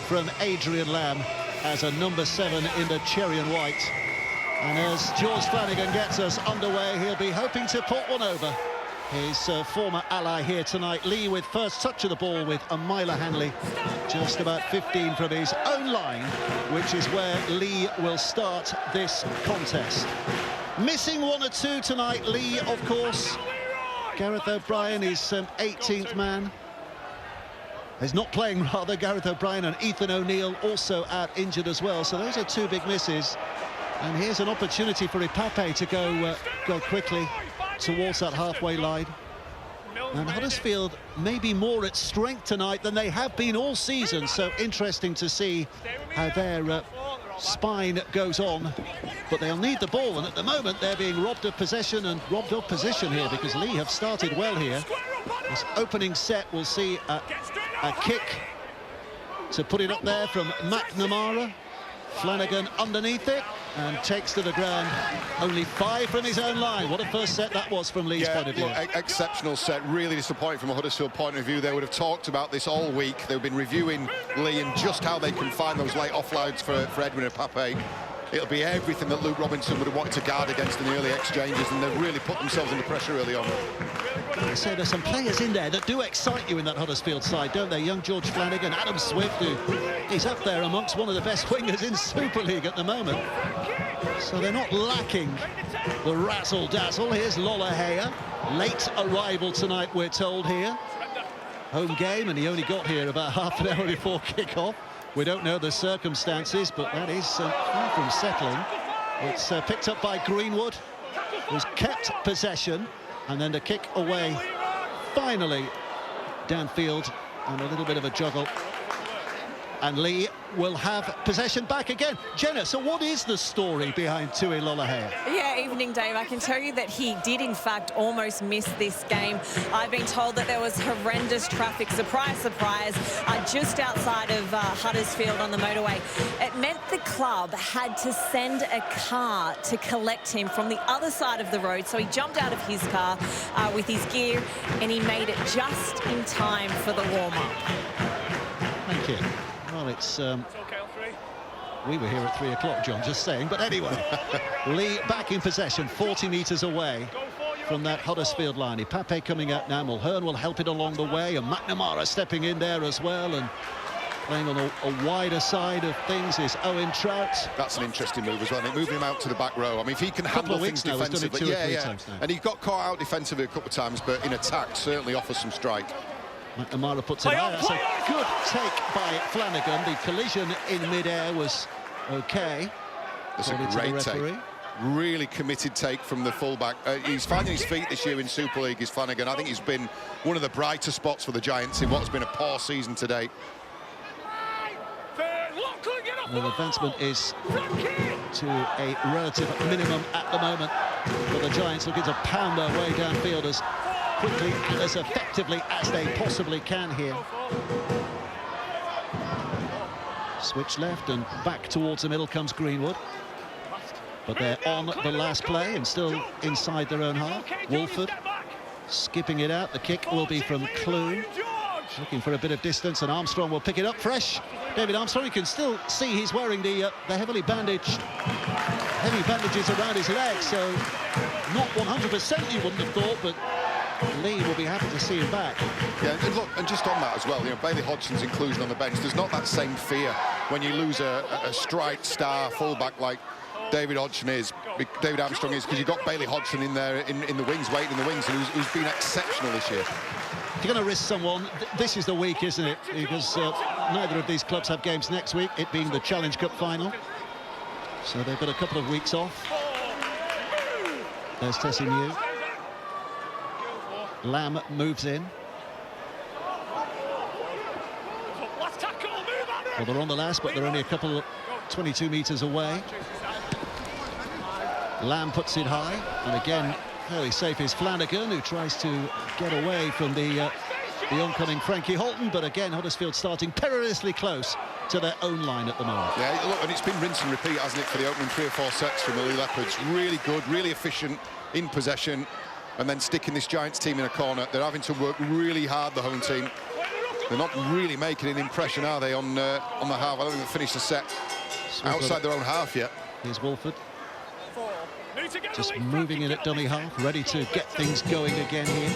from Adrian Lamb as a number 7 in the cherry and white. And as George Flanagan gets us underway, he'll be hoping to put one over his former ally here tonight. Leigh with first touch of the ball with a mile Hanley, just about 15 from his own line, which is where Leigh will start this contest. Missing 1 or 2 tonight, Leigh, of course. Gareth O'Brien is 18th man. He's not playing, rather. Gareth O'Brien and Ethan O'Neill also out injured as well. So those are 2 big misses. And here's an opportunity for Ipape to go quickly towards that halfway line. And Huddersfield may be more at strength tonight than they have been all season. So interesting to see how their spine goes on. But they'll need the ball, and at the moment they're being robbed of possession and robbed of position here, because Leigh have started well here. This opening set, we'll see a kick to put it up there from McNamara. Flanagan underneath it and takes to the ground. Only 5 from his own line. What a first set that was from Leigh's point of view. Look, exceptional set. Really disappointing from a Huddersfield point of view. They would have talked about this all week. They've been reviewing Leigh and just how they can find those late offloads for Edwin Ipape. It'll be everything that Luke Robinson would have wanted to guard against in the early exchanges, and they've really put themselves under pressure early on. I say there's some players in there that do excite you in that Huddersfield side, don't they? Young George Flanagan, Adam Swift, who is up there amongst one of the best wingers in Super League at the moment. So they're not lacking the razzle-dazzle. Here's Lollahea, late arrival tonight, we're told here. Home game, and he only got here about half an hour before kick-off. We don't know the circumstances, but that is far from settling. It's picked up by Greenwood, who's kept possession, and then the kick away, finally, downfield, and a little bit of a juggle. And Leigh will have possession back again. Jenna, so what is the story behind Tui Lollahea? Yeah, evening, Dave. I can tell you that he did, in fact, almost miss this game. I've been told that there was horrendous traffic, surprise, surprise, just outside of Huddersfield on the motorway. It meant the club had to send a car to collect him from the other side of the road. So he jumped out of his car with his gear, and he made it just in time for the warm-up. Thank you. Well, it's we were here at 3 o'clock, John, just saying. But anyway, Leigh back in possession, 40 metres away from that Huddersfield line. Ipape coming out now. Mulhern will help it along the way, and McNamara stepping in there as well, and playing on a wider side of things is Owen Trout. That's an interesting move as well. They moved him out to the back row. I mean, if he can handle things defensively, and he got caught out defensively a couple of times, but in attack certainly offers some strike. McNamara puts it high. That's a good take by Flanagan. The collision in mid-air was okay. That's a great take. Really committed take from the fullback. He's finding his feet this year in Super League, is Flanagan. I think he's been one of the brighter spots for the Giants in what has been a poor season to date. Well, advancement is to a relative minimum at the moment, but the Giants looking to pound their way downfield as quickly and as effectively as they possibly can here. Switch left and back towards the middle comes Greenwood. But they're on the last play and still inside their own half. Wolford skipping it out. The kick will be from Clune. Looking for a bit of distance, and Armstrong will pick it up fresh. David Armstrong, you can still see he's wearing the heavy bandages around his legs, so not 100% you wouldn't have thought, but Leigh will be happy to see him back. Yeah, and look, and just on that as well, you know, Bailey Hodgson's inclusion on the bench, there's not that same fear when you lose a strike star fullback like David Armstrong is, because you've got Bailey Hodgson in there in the wings, waiting in the wings, and who's been exceptional this year. If you're going to risk someone, this is the week, isn't it? Because neither of these clubs have games next week, it being the Challenge Cup final. So they've got a couple of weeks off. There's Tessie Mew. Lamb moves in. Well, they're on the last, but they're only a couple of 22 metres away. Lamb puts it high, and again, very safe is Flanagan, who tries to get away from the oncoming Frankie Holton, but again, Huddersfield starting perilously close to their own line at the moment. Yeah, look, and it's been rinse and repeat, hasn't it, for the opening 3 or 4 sets from the Leigh Leopards. Really good, really efficient in possession, and then sticking this Giants team in a corner. They're having to work really hard, the home team. They're not really making an impression, are they, on the half? I don't think they've finished the set outside their own half yet. Here's Wolford. Just moving in at dummy half, ready to get things going again here.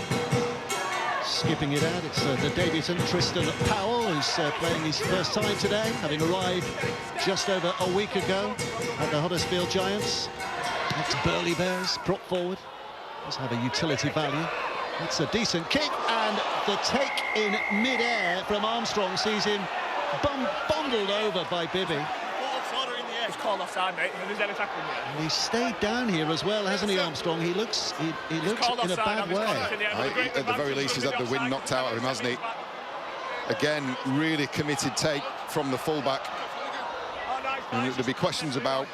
Skipping it out, it's the debutant Tristan Powell, who's playing his first time today, having arrived just over a week ago at the Huddersfield Giants. That's Burley Bears, prop forward. Does have a utility value. That's a decent kick, and the take in mid-air from Armstrong sees him bundled over by Bibby. It's called offside, mate. And he's stayed down here as well, hasn't he, Armstrong? He looks in a bad way. At the very least, he's had the wind knocked out of him, hasn't he? Again, really committed take from the fullback. And there'll be questions about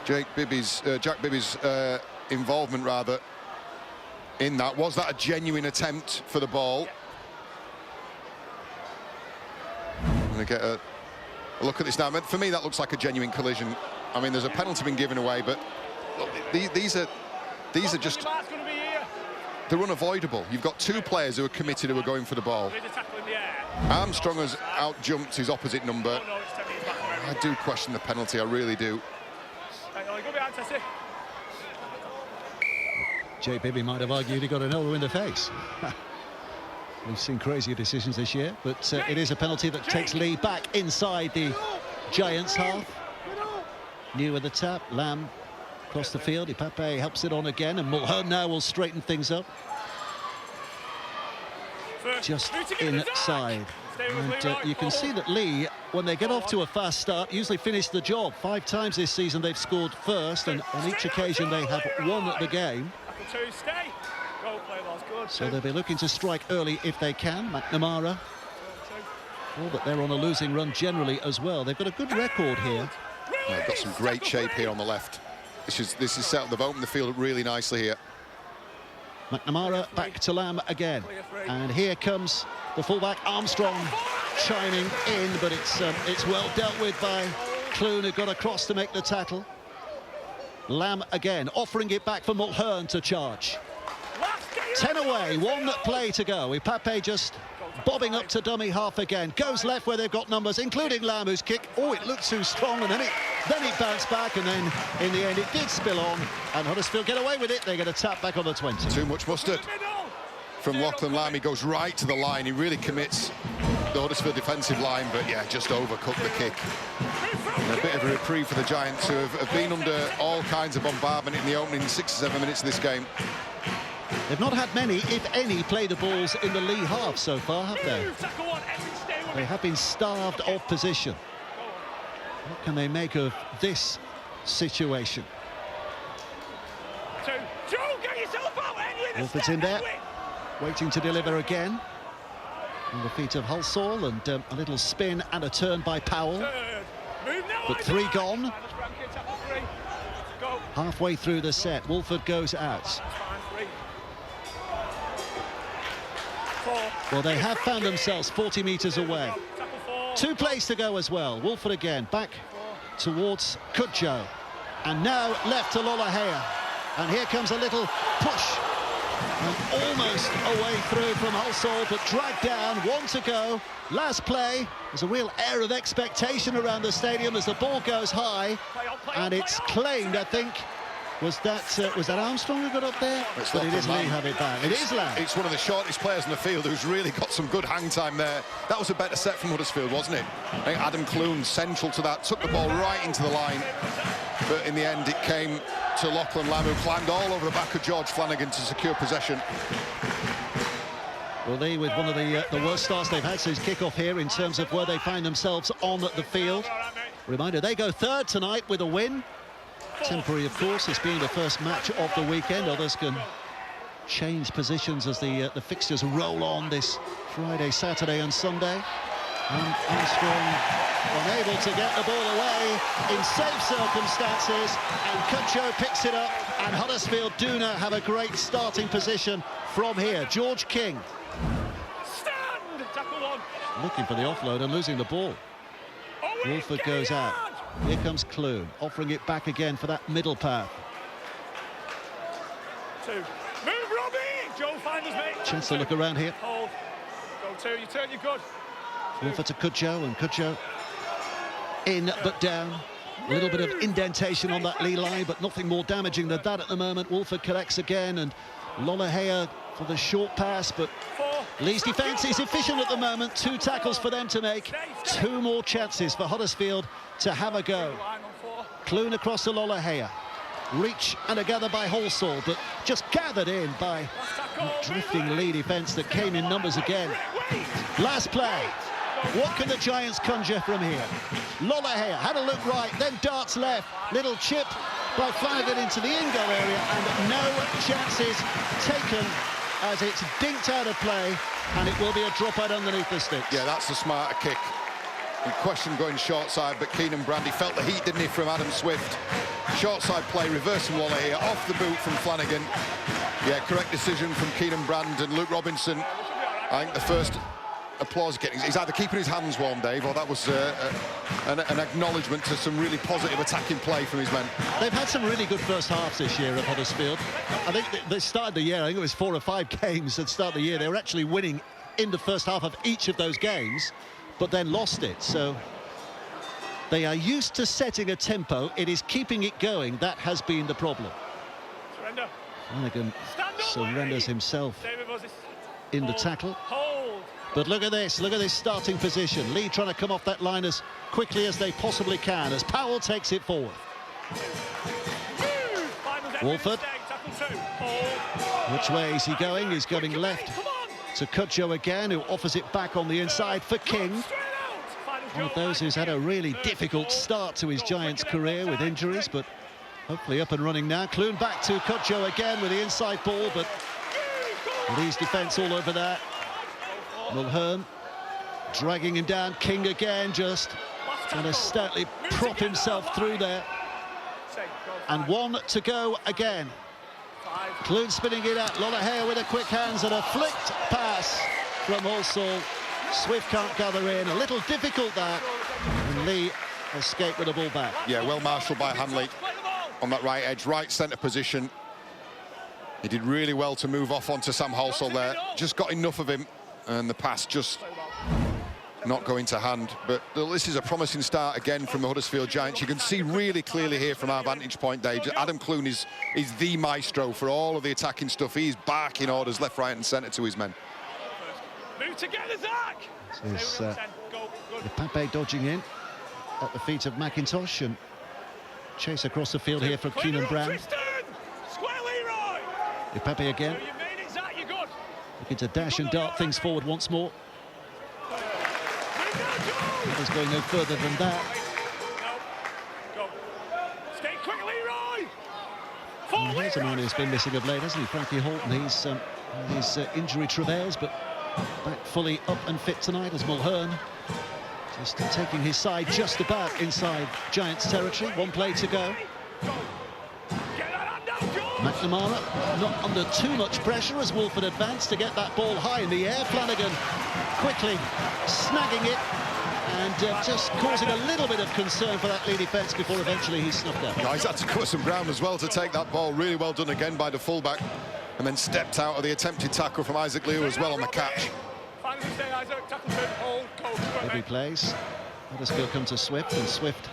Jack Bibby's involvement, rather, in that. Was that a genuine attempt for the ball? I'm going to get a look at this now. For me, that looks like a genuine collision. I mean, there's a penalty been given away, but look, these are just, they're unavoidable. You've got two players who are committed, who are going for the ball. Armstrong has out-jumped his opposite number. I do question the penalty, I really do. Jay Bibby might have argued he got an elbow in the face. We've seen crazier decisions this year, but it is a penalty that takes Leigh back inside the Giants' half. New with the tap, Lamb across the field. Ipape helps it on again, and Mulhern now will straighten things up. Just inside. And you can see that Leigh, when they get off to a fast start, usually finish the job. 5 times this season they've scored first, and on each occasion they have won the game. So they'll be looking to strike early if they can. McNamara. Oh, but they're on a losing run generally as well. They've got a good record here. They've got some great shape here on the left. This is set up. They've opened the field really nicely here. McNamara back to Lamb again. And here comes the fullback Armstrong chiming in, but it's well dealt with by Clune, who got across to make the tackle. Lamb again, offering it back for Mulhern to charge. 10 away, 1 play to go. Ipape just bobbing up to dummy half again. Goes left where they've got numbers, including Lamb, whose kick, oh, it looked too strong, and then it bounced back, and then in the end it did spill on, and Huddersfield get away with it. They get a tap back on the 20. Too much mustard from Lachlan Lamb. He goes right to the line. He really commits the Huddersfield defensive line, but yeah, just overcooked the kick. And a bit of a reprieve for the Giants, who have been under all kinds of bombardment in the opening 6 or 7 minutes of this game. They've not had many, if any, play the balls in the Leigh half so far, have they? They have been starved of position. What can they make of this situation? Wolford's in there, waiting to deliver again. On the feet of Hulsall, and a little spin and a turn by Powell. But 3 gone. Halfway through the set, Wolford goes out. Well, they have found themselves 40 metres away. 2 plays to go as well. Wolford again, back towards Kudjoe. And now left to Lolohea. And here comes a little push. And almost away through from Hulsall, but dragged down. 1 to go. Last play. There's a real air of expectation around the stadium as the ball goes high. And it's claimed, I think, was that Armstrong who got up there? But it is Leigh have it back. It is Lamb. It's one of the shortest players in the field who's really got some good hang time there. That was a better set from Huddersfield, wasn't it? I think Adam Clune, central to that, took the ball right into the line. But in the end, it came to Lachlan Lamb, who climbed all over the back of George Flanagan to secure possession. Well, Leigh with one of the worst starts they've had since kick-off here in terms of where they find themselves on the field. Reminder, they go 3rd tonight with a win. Temporary, of course, it's being the first match of the weekend. Others can change positions as the fixtures roll on this Friday, Saturday and Sunday. And Armstrong unable to get the ball away in safe circumstances, and Kudjoe picks it up, and Huddersfield do now have a great starting position from here. George King looking for the offload and losing the ball. Wolford goes out. Here comes Clune, offering it back again for that middle path. Move, Robbie! Joe, find us, mate. Chance to look around here. 2, you turn, you're good. Wolford to Cudjoe, and Cudjoe in but down. A little bit of indentation on that Leigh line, but nothing more damaging than that at the moment. Wolford collects again, and Lollahea for the short pass, but Leigh's defence is efficient at the moment. 2 tackles for them to make. 2 more chances for Huddersfield to have a go. Clune across to Lollahea. Reach and a gather by Halsall, but just gathered in by drifting Leigh defence that came in numbers again. Last play. What can the Giants conjure from here? Lollahea had a look right, then darts left. Little chip by Flanagan into the in-goal area, and no chances taken as it's dinked out of play, and it will be a drop out underneath the sticks. Yeah, that's the smarter kick. In question going short side, but Keenan Brandy felt the heat, didn't he, from Adam Swift. Short side play, reversing Lollahea off the boot from Flanagan. Yeah, correct decision from Keenan Brand and Luke Robinson. I think the first applause getting, he's either keeping his hands warm, Dave, or that was an acknowledgement to some really positive attacking play from his men. They've had some really good first halves this year at Huddersfield. I think they started the year, I think it was 4 or 5 games at the start of the year. They were actually winning in the first half of each of those games, but then lost it. So they are used to setting a tempo. It is keeping it going. That has been the problem. Surrender. Flanagan surrenders himself in the tackle. Hold. But look at this starting position. Leigh trying to come off that line as quickly as they possibly can as Powell takes it forward. Wolford. Which way is he going? He's going left to Cudjoe again, who offers it back on the inside for King. One of those who's had a really difficult start to his Giants career with injuries, but hopefully up and running now. Clune back to Cudjoe again with the inside ball, but Leigh's defence all over that. Mulhern dragging him down. King again, just trying to stoutly prop himself through there. And 1 to go again. Clune spinning it out. Lollahea with a quick hands and a flicked pass from Halsall. Swift can't gather in. A little difficult that. And Leigh escaped with the ball back. Yeah, well marshalled by Hanley on that right edge, right centre position. He did really well to move off onto Sam Halsall there. Just got enough of him, and the pass just not going to hand. But this is a promising start again from the Huddersfield Giants. You can see really clearly here from our vantage point, Dave, Adam Clune is the maestro for all of the attacking stuff. He's barking orders left, right and centre to his men. Move together, Zach. This is Pape dodging in at the feet of McIntosh, and chase across the field here for Keenan Brown. Pape again. Looking to dash and dart things forward once more. He's going no further than that. Stay quick, Leroy. Here's a man who's been missing of late, hasn't he? Frankie Holton. He's his injury travails, but back fully up and fit tonight as Mulhern just taking his side just about inside Giants territory. 1 play to go. McNamara not under too much pressure as Wolford advanced to get that ball high in the air. Flanagan quickly snagging it and just causing a little bit of concern for that Leigh defence before eventually he's snuffed out. Guys had to cut some ground as well to take that ball. Really well done again by the fullback, and then stepped out of the attempted tackle from Isaac Leigh as well on the catch. Every plays. Huddersfield come to Swift, and Swift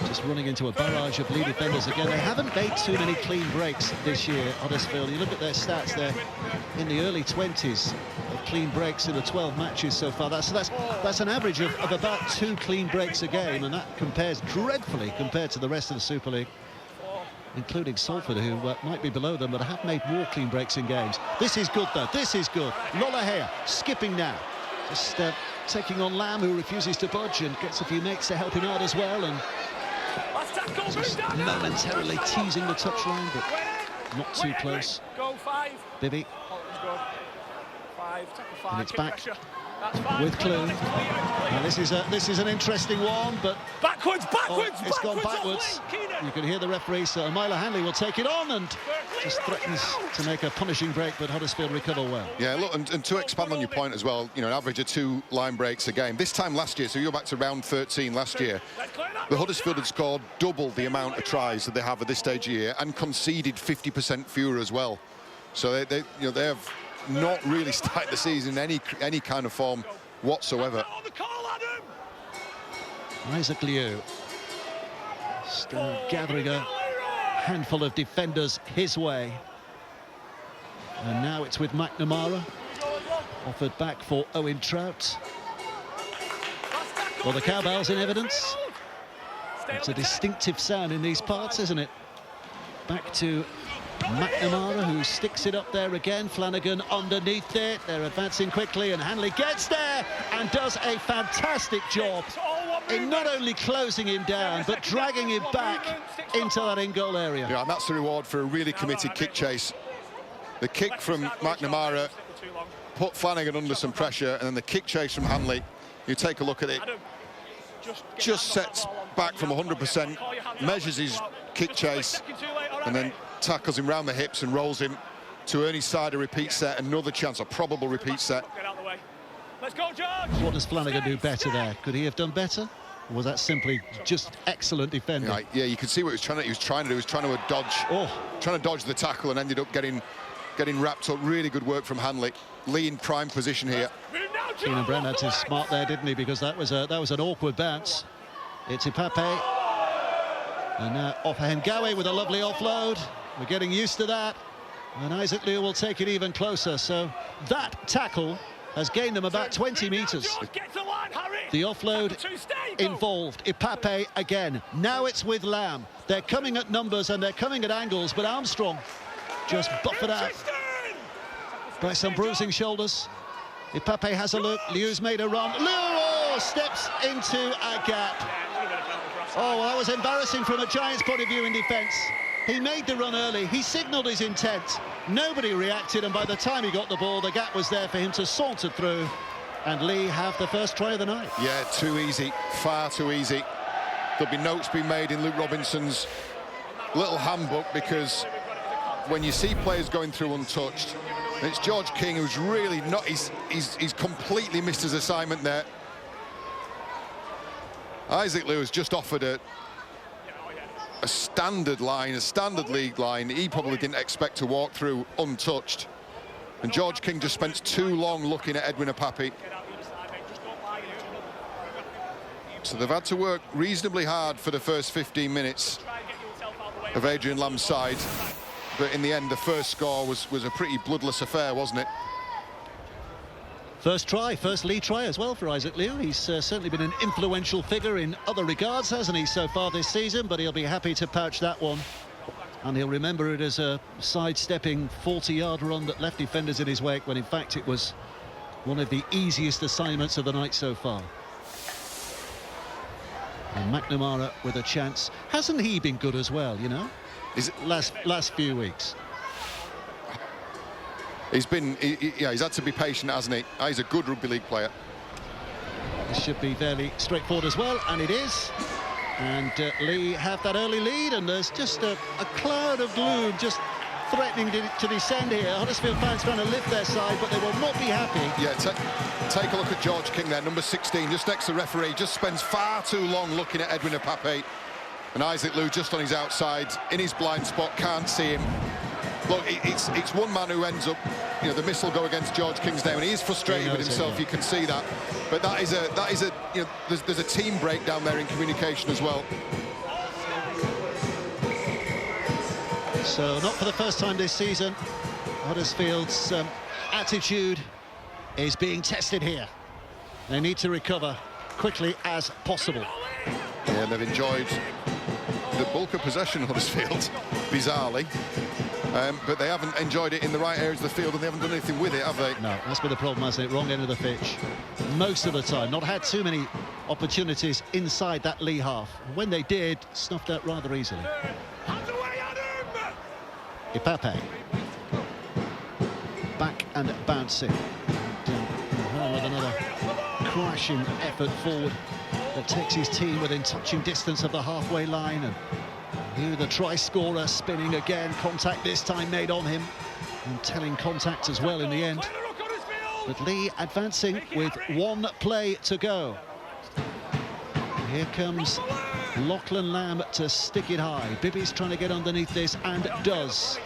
just running into a barrage of Leigh defenders again. They haven't made too many clean breaks this year, Huddersfield. You look at their stats, they're in the early 20s of clean breaks in the 12 matches so far. That's an average of about 2 clean breaks a game, and that compares dreadfully compared to the rest of the Super League, including Salford, who might be below them, but have made more clean breaks in games. This is good, though. This is good. Lollahea skipping now. Just taking on Lamb, who refuses to budge, and gets a few mates to help him out as well. And just momentarily teasing the touchline, but not too close. Bibby. And it's back with Clune. Now this is an interesting one, but backwards, it's gone backwards. You can hear the referee, so Myla Hanley will take it on and just threatens to make a punishing break, but Huddersfield recover well. Yeah, look, and to expand on your point as well, you know, an average of 2 line breaks a game. This time last year, so you go back to round 13 last year, the Huddersfield had scored double the amount of tries that they have at this stage of the year and conceded 50% fewer as well. So they have not really started the season in any kind of form whatsoever. On the call, Adam. Isaac Leigh still gathering a handful of defenders his way. And now it's with McNamara, offered back for Owen Trout. Well, the cowbell's in evidence. It's a distinctive sound in these parts, isn't it? Back to McNamara, who sticks it up there again. Flanagan underneath it. They're advancing quickly, and Hanley gets there and does a fantastic job in not only closing him down, but dragging him back into that in-goal area. Yeah, and that's the reward for a really committed kick chase. The kick from McNamara put Flanagan under some pressure, and then the kick chase from Hanley, you take a look at it, just sets back from 100%, measures his kick chase, and then tackles him round the hips and rolls him to Ernie's side, a repeat set, another chance, a probable repeat set. Let's go, George. What does Flanagan do better there? Could he have done better? Or was that simply just excellent defending? Yeah, you could see what he was trying to do. He was trying to dodge the tackle and ended up getting wrapped up. Really good work from Hanley. Leigh in prime position here. Keenan Brown had to smart there, didn't he? Because that was an awkward bounce. It's Ipape. And now Offahengawe with a lovely offload. We're getting used to that. And Isaac Leigh will take it even closer. So that tackle has gained them about 20 metres. The offload involved Ipape again. Now it's with Lamb. They're coming at numbers and they're coming at angles, but Armstrong just buffered out by some bruising shoulders. Ipape has a look. Liu's made a run. Liu steps into a gap. Oh, well, that was embarrassing from a Giants point of view in defence. He made the run early. He signalled his intent. Nobody reacted, and by the time he got the ball, the gap was there for him to saunter through. And Leigh have the first try of the night. Yeah, too easy, far too easy. There'll be notes being made in Luke Robinson's little handbook, because when you see players going through untouched, it's George King who's really not. He's completely missed his assignment there. Isaac Leigh has just offered a standard line, a standard league line. He probably didn't expect to walk through untouched. And George King just spent too long looking at Edwin Ipape. So they've had to work reasonably hard for the first 15 minutes of Adrian Lamb's side. But in the end, the first score was a pretty bloodless affair, wasn't it? First Leigh try as well for Isaac Leigh. He's certainly been an influential figure in other regards, hasn't he, so far this season, but he'll be happy to pouch that one. And he'll remember it as a sidestepping 40-yard run that left defenders in his wake, when in fact it was one of the easiest assignments of the night so far. And McNamara with a chance. Hasn't he been good as well, you know? Last few weeks. He's had to be patient, hasn't he? He's a good rugby league player. This should be fairly straightforward as well, and it is. And Leigh have that early lead, and there's just a cloud of gloom just threatening to descend here. Huddersfield fans trying to lift their side, but they will not be happy. Yeah, take a look at George King there, number 16, just next to the referee. Just spends far too long looking at Edwin Ipape. And Isaac Leigh just on his outside, in his blind spot, can't see him. Look, it's one man who ends up, you know, the miss will go against George King's name, and he is frustrated with himself. You can see that. But that is a you know, there's a team breakdown there in communication as well. So not for the first time this season, Huddersfield's attitude is being tested here. They need to recover quickly as possible. Yeah, they've enjoyed the bulk of possession, Huddersfield, bizarrely. But they haven't enjoyed it in the right areas of the field, and they haven't done anything with it, have they? No, that's been the problem, hasn't it? Wrong end of the pitch. Most of the time. Not had too many opportunities inside that Leigh half. When they did, snuffed out rather easily. Ipape. Back and bouncing. And, with another crashing effort forward that takes his team within touching distance of the halfway line. And here the try scorer spinning again. Contact this time made on him, and telling contact as well in the end. But Leigh advancing with one play to go. Here comes Lachlan Lamb to stick it high. Bibby's trying to get underneath this and does.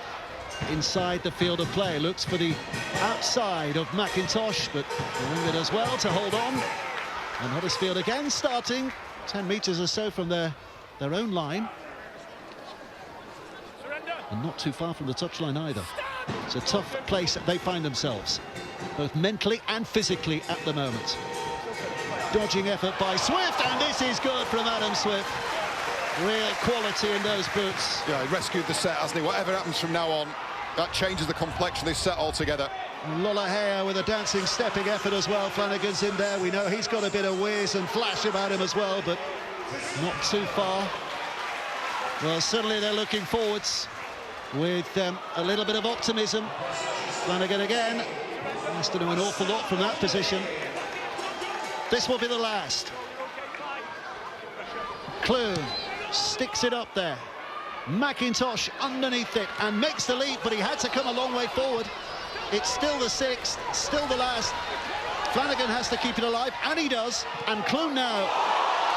inside the field of play. Looks for the outside of McIntosh, but the winger does well to hold on. And Huddersfield again starting 10 metres or so from their own line. And not too far from the touchline either. It's a tough place that they find themselves, both mentally and physically at the moment. Dodging effort by Swift, and this is good from Adam Swift. Real quality in those boots. Yeah, he rescued the set, hasn't he? Whatever happens from now on, that changes the complexion of this set altogether. Lollahea with a dancing, stepping effort as well. Flanagan's in there. We know he's got a bit of whiz and flash about him as well, but not too far. Well, certainly they're looking forwards with a little bit of optimism. Flanagan again has to do an awful lot from that position. This will be the last. Clune sticks it up there. McIntosh underneath it and makes the leap, but he had to come a long way forward. It's still the sixth, still the last. Flanagan has to keep it alive, and he does. And Clune now,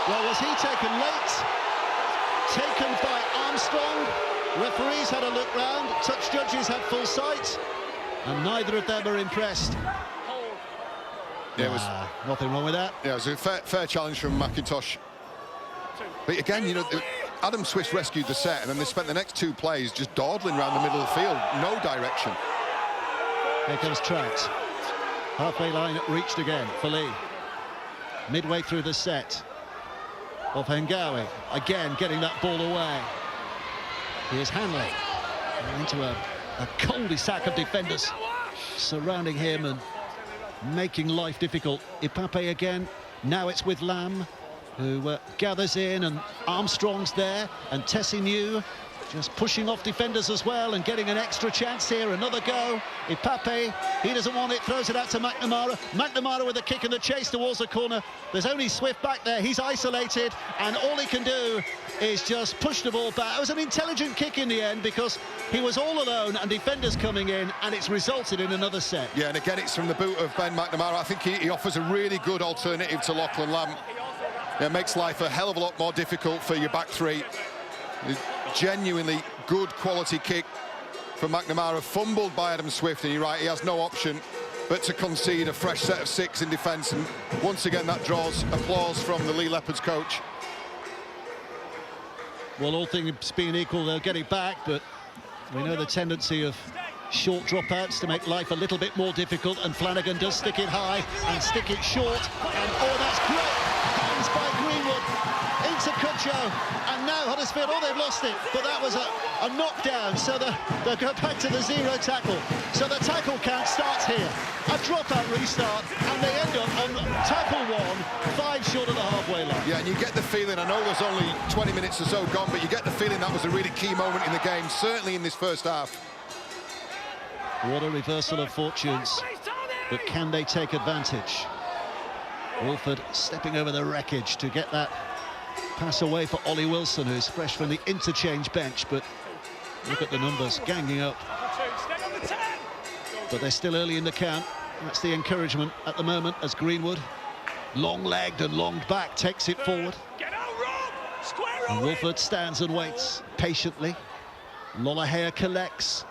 well, was he taken late? Taken by Armstrong. Referees had a look round, touch judges had full sight, and neither of them are impressed. Yeah, it was nothing wrong with that. Yeah, it was a fair challenge from McIntosh. But again, you know, Adam Swift rescued the set, and then they spent the next two plays just dawdling around the middle of the field, no direction. Here comes Trout. Halfway line reached again for Leigh. Midway through the set. Of Hengawi, again getting that ball away. Here's Hanley into a cul-de-sac of defenders surrounding him and making life difficult. Ipape again, now it's with Lamb, who gathers in, and Armstrong's there, and Tessinu just pushing off defenders as well and getting an extra chance here. Another go. Ipape, he doesn't want it, throws it out to McNamara. McNamara with a kick in the chase towards the corner. There's only Swift back there. He's isolated, and all he can do is just push the ball back. It was an intelligent kick in the end because he was all alone and defenders coming in, and it's resulted in another set. Yeah, and again, it's from the boot of Ben McNamara. I think he offers a really good alternative to Lachlan Lamb. It makes life a hell of a lot more difficult for your back three. Genuinely good quality kick from McNamara, fumbled by Adam Swift, and you're right, he has no option but to concede a fresh set of six in defence, and once again that draws applause from the Leigh Leopards coach. Well, all things being equal, they'll get it back, but we know the tendency of short dropouts to make life a little bit more difficult, and Flanagan does stick it high and stick it short, and oh, that's great! Hands by Greenwood into Cudjoe, and now Huddersfield, oh, they've lost it, but that was a knockdown, so they'll go back to the zero tackle. So the tackle count starts here, a dropout restart, and they end up on tackle one, 5 short of the halfway line. Yeah, and you get the feeling, I know there's only 20 minutes or so gone, but you get the feeling that was a really key moment in the game, certainly in this first half. What a reversal of fortunes, but can they take advantage? Wolford stepping over the wreckage to get that pass away for Ollie Wilson, who's fresh from the interchange bench, but look at the numbers ganging up. But they're still early in the count. That's the encouragement at the moment, as Greenwood, long-legged and longed back, takes it forward. And Wolford stands and waits patiently. Lollahea collects,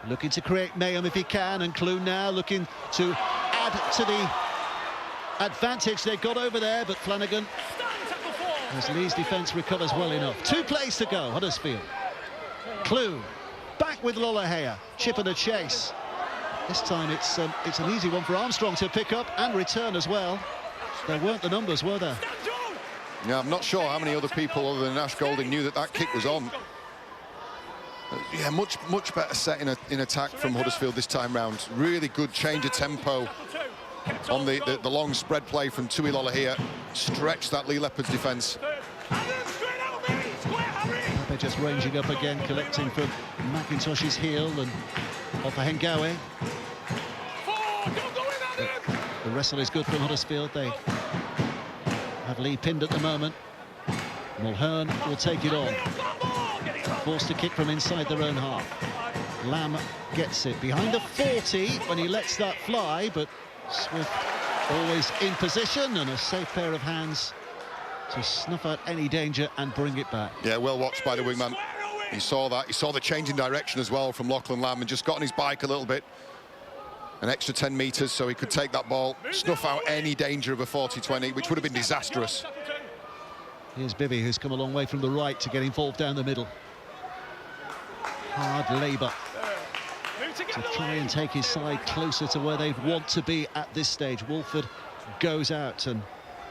looking to create mayhem if he can, and Clune now looking to add to the advantage they've got over there, but Flanagan, as Leigh's defence recovers well enough. 2 plays to go, Huddersfield. Clune back with Lollahea, chip and a chase. This time it's an easy one for Armstrong to pick up and return as well. There weren't the numbers, were there? Yeah, I'm not sure how many other people other than Ash Golding knew that kick was on. Yeah, much better set in attack from Huddersfield this time round. Really good change of tempo on the long spread play from Tui Lollahea. Stretched that Leigh Leopards defence. They're just ranging up again, collecting from McIntosh's heel and off a Hengawi. The wrestle is good from Huddersfield. They have Leigh pinned at the moment. Mulhern will take it on. Forced to kick from inside their own half. Lamb gets it behind the 40 when he lets that fly, but Swift always in position, and a safe pair of hands to snuff out any danger and bring it back. Yeah, well watched by the wingman. He saw that. He saw the change in direction as well from Lachlan Lamb and just got on his bike a little bit. An extra 10 metres so he could take that ball, snuff out any danger of a 40-20, which would have been disastrous. Here's Bivy, who's come a long way from the right to get involved down the middle. Hard labour to try and take his side closer to where they want to be at this stage. Wolford goes out, and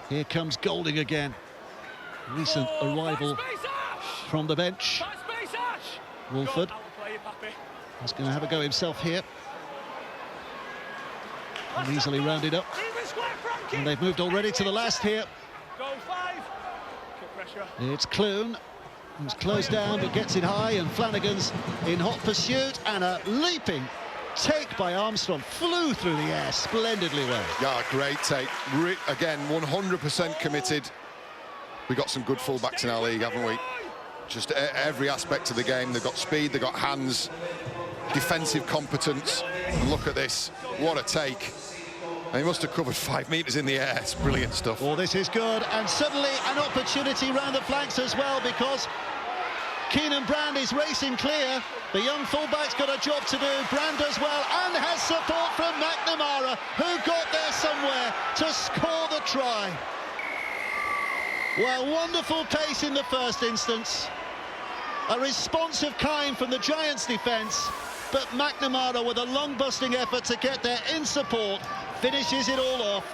here comes Golding again. Recent arrival from the bench. Wolford is going to have a go himself here. And easily rounded up. And they've moved already to the last here. It's Clune, who's closed down but gets it high, and Flanagan's in hot pursuit, and a leaping take by Armstrong. Flew through the air splendidly well. Yeah, great take. Again, 100% committed. We've got some good fullbacks in our league, haven't we? Just every aspect of the game. They've got speed, they've got hands, defensive competence. And look at this, what a take. And he must have covered 5 metres in the air. It's brilliant stuff. Well, this is good, and suddenly an opportunity round the flanks as well, because Keenan Brand is racing clear. The young fullback's got a job to do. Brand does well and has support from McNamara, who got there somewhere to score the try. Well, wonderful pace in the first instance. A responsive kind from the Giants' defence, but McNamara, with a long-busting effort to get there in support, finishes it all off,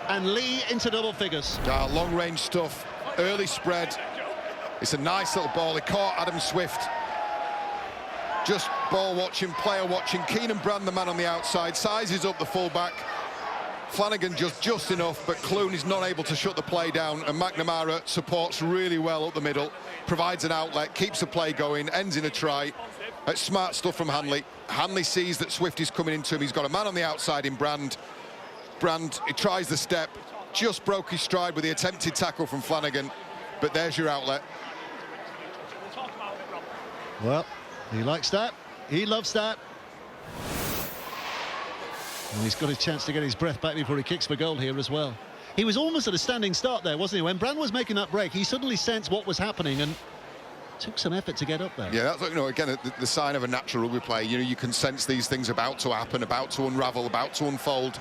and Leigh into double figures. Long-range stuff, early spread. It's a nice little ball. He caught Adam Swift. Just ball watching, player watching. Keenan Brand, the man on the outside, sizes up the fullback. Flanagan just enough, but Clune is not able to shut the play down, and McNamara supports really well up the middle, provides an outlet, keeps the play going, ends in a try. That's smart stuff from Hanley. Hanley sees that Swift is coming into him. He's got a man on the outside in Brand. Brand, he tries the step, just broke his stride with the attempted tackle from Flanagan, but there's your outlet. Well, he likes that. He loves that. And he's got a chance to get his breath back before he kicks for goal here as well. He was almost at a standing start there, wasn't he? When Brand was making that break, he suddenly sensed what was happening and took some effort to get up there. Yeah, that's, you know, again, the sign of a natural rugby player. You know, you can sense these things about to happen, about to unravel, about to unfold.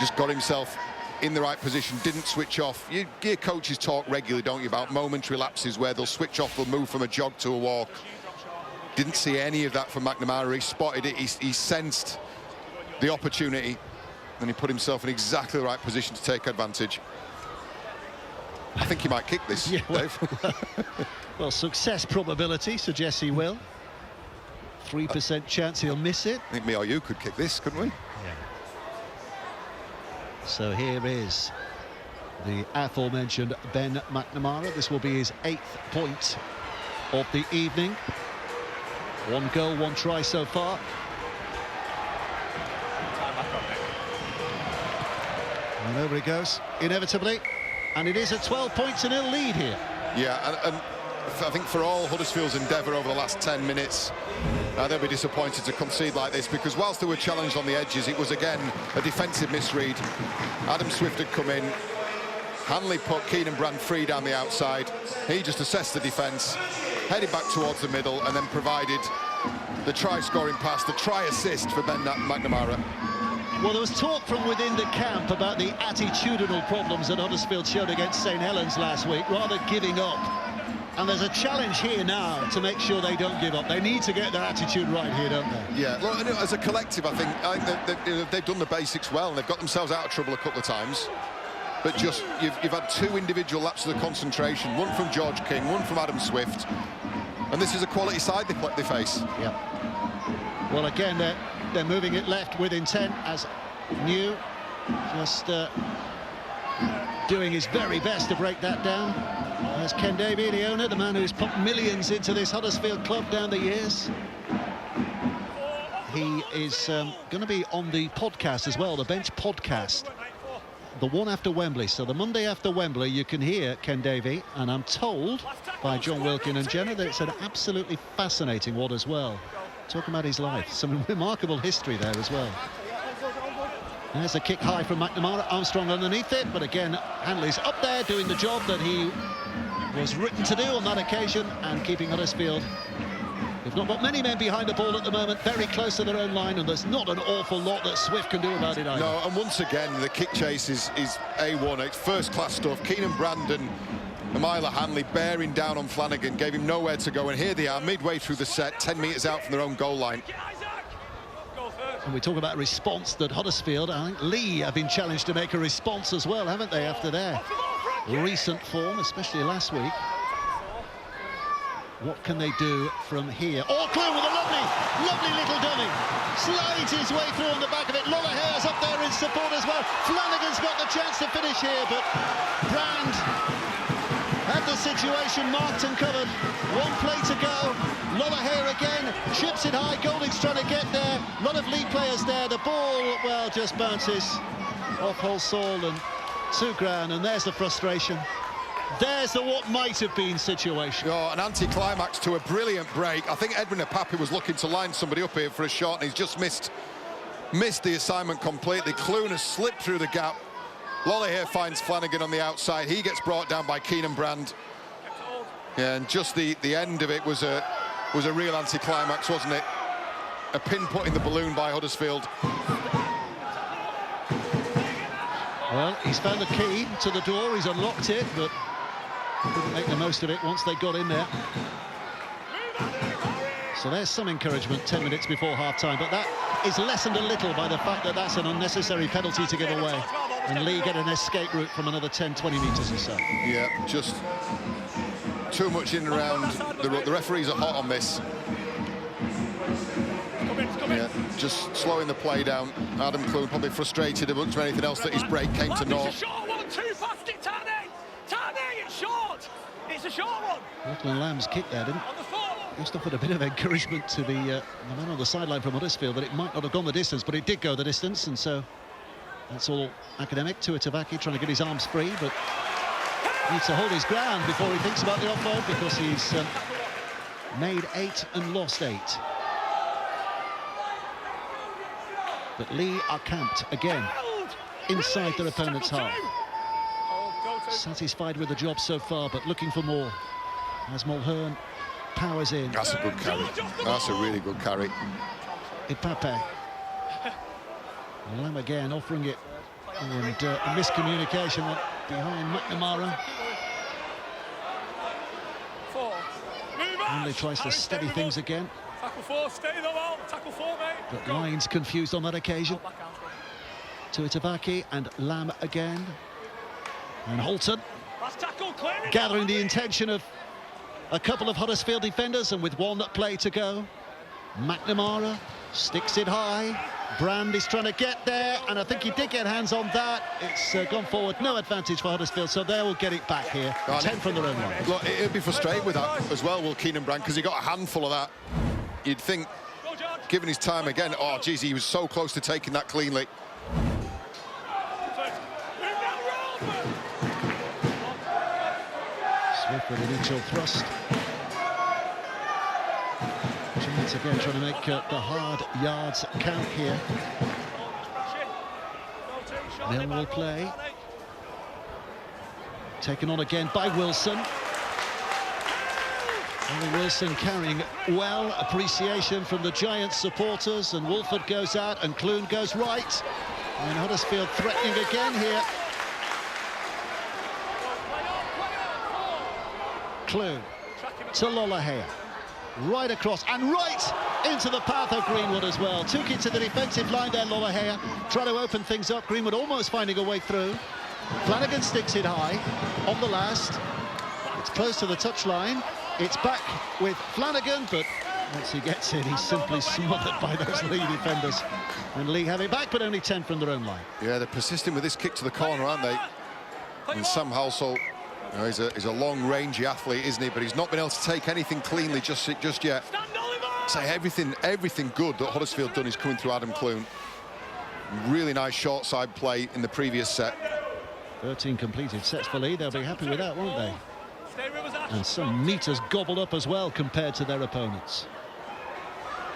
Just got himself in the right position, didn't switch off. You hear coaches talk regularly, don't you, about momentary lapses where they'll switch off, they'll move from a jog to a walk. Didn't see any of that from McNamara. He spotted it, he sensed the opportunity, and he put himself in exactly the right position to take advantage. I think he might kick this, yeah, Dave. Well, success probability suggests he will. 3% chance he'll miss it. I think me or you could kick this, couldn't we? Yeah. So here is the aforementioned Ben McNamara. This will be his 8th point of the evening. 1 goal, 1 try so far. And over he goes, inevitably. And it is a 12-point-0 lead here. Yeah, and I think for all Huddersfield's endeavour over the last 10 minutes, they'll be disappointed to concede like this, because whilst they were challenged on the edges, it was again a defensive misread. Adam Swift had come in. Hanley put Keenan Brand free down the outside. He just assessed the defence, headed back towards the middle, and then provided the try-scoring pass, the try-assist for Ben McNamara. Well, there was talk from within the camp about the attitudinal problems that Huddersfield showed against St Helens last week, rather giving up. And there's a challenge here now to make sure they don't give up. They need to get their attitude right here, don't they? Yeah, well, as a collective, I think they've done the basics well, and they've got themselves out of trouble a couple of times. But just, you've had 2 individual lapses of concentration, one from George King, one from Adam Swift. And this is a quality side they face. Yeah. Well, again, they're moving it left with intent, as New just doing his very best to break that down. There's Ken Davey, the owner, the man who's put millions into this Huddersfield club down the years. He is going to be on the podcast as well, the Bench podcast, the one after Wembley. So the Monday after Wembley, you can hear Ken Davey, and I'm told by John Wilkin and Jenna that it's an absolutely fascinating one as well. Talking about his life, some remarkable history there as well. There's a kick high from McNamara, Armstrong underneath it, but again, Hanley's up there doing the job that he was written to do on that occasion, and keeping Huddersfield, they've not got many men behind the ball at the moment, very close to their own line, and there's not an awful lot that Swift can do about it either. No, and once again, the kick chase is A1. It's first-class stuff. Keenan Brandon, Amila Hanley bearing down on Flanagan, gave him nowhere to go, and here they are, midway through the set, 10 metres out from their own goal line. And we talk about response, that Huddersfield, I think Leigh have been challenged to make a response as well, haven't they, after their recent form, especially last week. What can they do from here? Oh, Clune with a lovely little dummy. Slides his way through on the back of it. Lollahare's up there in support as well. Flanagan's got the chance to finish here, but Brand had the situation marked and covered. One play to go. Lollahare again, chips it high. Golding's trying to get there. A lot of Leigh players there. The ball, well, just bounces off Holsall and Sugran, and there's the frustration. There's the what might have been situation. Oh, an anti-climax to a brilliant break. I think Edwin Apapi was looking to line somebody up here for a shot, and he's just missed the assignment completely. Clune has slipped through the gap. Lollahare finds Flanagan on the outside. He gets brought down by Keenan Brand. Yeah, and just the end of it was a real anti-climax, wasn't it? A pin put in the balloon by Huddersfield. Well, he's found the key to the door. He's unlocked it, but couldn't make the most of it once they got in there. So there's some encouragement 10 minutes before half-time, but that is lessened a little by the fact that that's an unnecessary penalty to give away. And Leigh get an escape route from another 10, 20 metres or so. Yeah, just too much in and around. The referees are hot on this. Yeah, just slowing the play down. Adam Clune probably frustrated as much as anything else that his break came to naught. It's a short one, too fast, Tane, it's short. It's a short one. Lachlan Lamb's kick there didn't just offered a bit of encouragement to the man on the sideline from Huddersfield that it might not have gone the distance, but it did go the distance, and so that's all academic. Tuitavaki trying to get his arms free, but needs to hold his ground before he thinks about the offload, because he's made 8 and lost 8. But Leigh are camped again inside their opponent's half. Satisfied with the job so far, but looking for more as Mulhern powers in. That's a good carry. That's a really good carry. Ipape. Lamb again offering it, and a miscommunication behind McNamara. Hanley tries to steady things again. Tackle 4, stay in the wall. Tackle 4, mate. But Lyons confused on that occasion. Tuitavaki and Lamb again. And Holton gathering the intention of a couple of Huddersfield defenders, and with one play to go. McNamara sticks it high. Brand is trying to get there, and I think he did get hands on that. It's gone forward, no advantage for Huddersfield, so they will get it back here. 10 from their own line. Look, he'll be frustrated with that as well, will Keenan Brand, because he got a handful of that. You'd think, given his time again, oh, geez, he was so close to taking that cleanly. Swift with an initial thrust. Giants again trying to make the hard yards count here. Millwall play. Taken on again by Wilson. Ollie Wilson carrying well. Appreciation from the Giants supporters, and Wolford goes out and Clune goes right. And Huddersfield threatening again here. Clune to Lollahare. Right across and right into the path of Greenwood as well. Took it to the defensive line there, Lollahare. Trying to open things up. Greenwood almost finding a way through. Flanagan sticks it high on the last. It's close to the touchline. It's back with Flanagan, but once he gets in, he's simply smothered by those Leigh defenders. And Leigh have it back, but only 10 from their own line. Yeah, they're persisting with this kick to the corner, aren't they? And Sam Halsall, you know, he's a long-range athlete, isn't he? But he's not been able to take anything cleanly just yet. So everything good that Huddersfield done is coming through Adam Clune. Really nice short side play in the previous set. 13 completed sets for Leigh. They'll be happy with that, won't they? And some metres gobbled up as well compared to their opponents.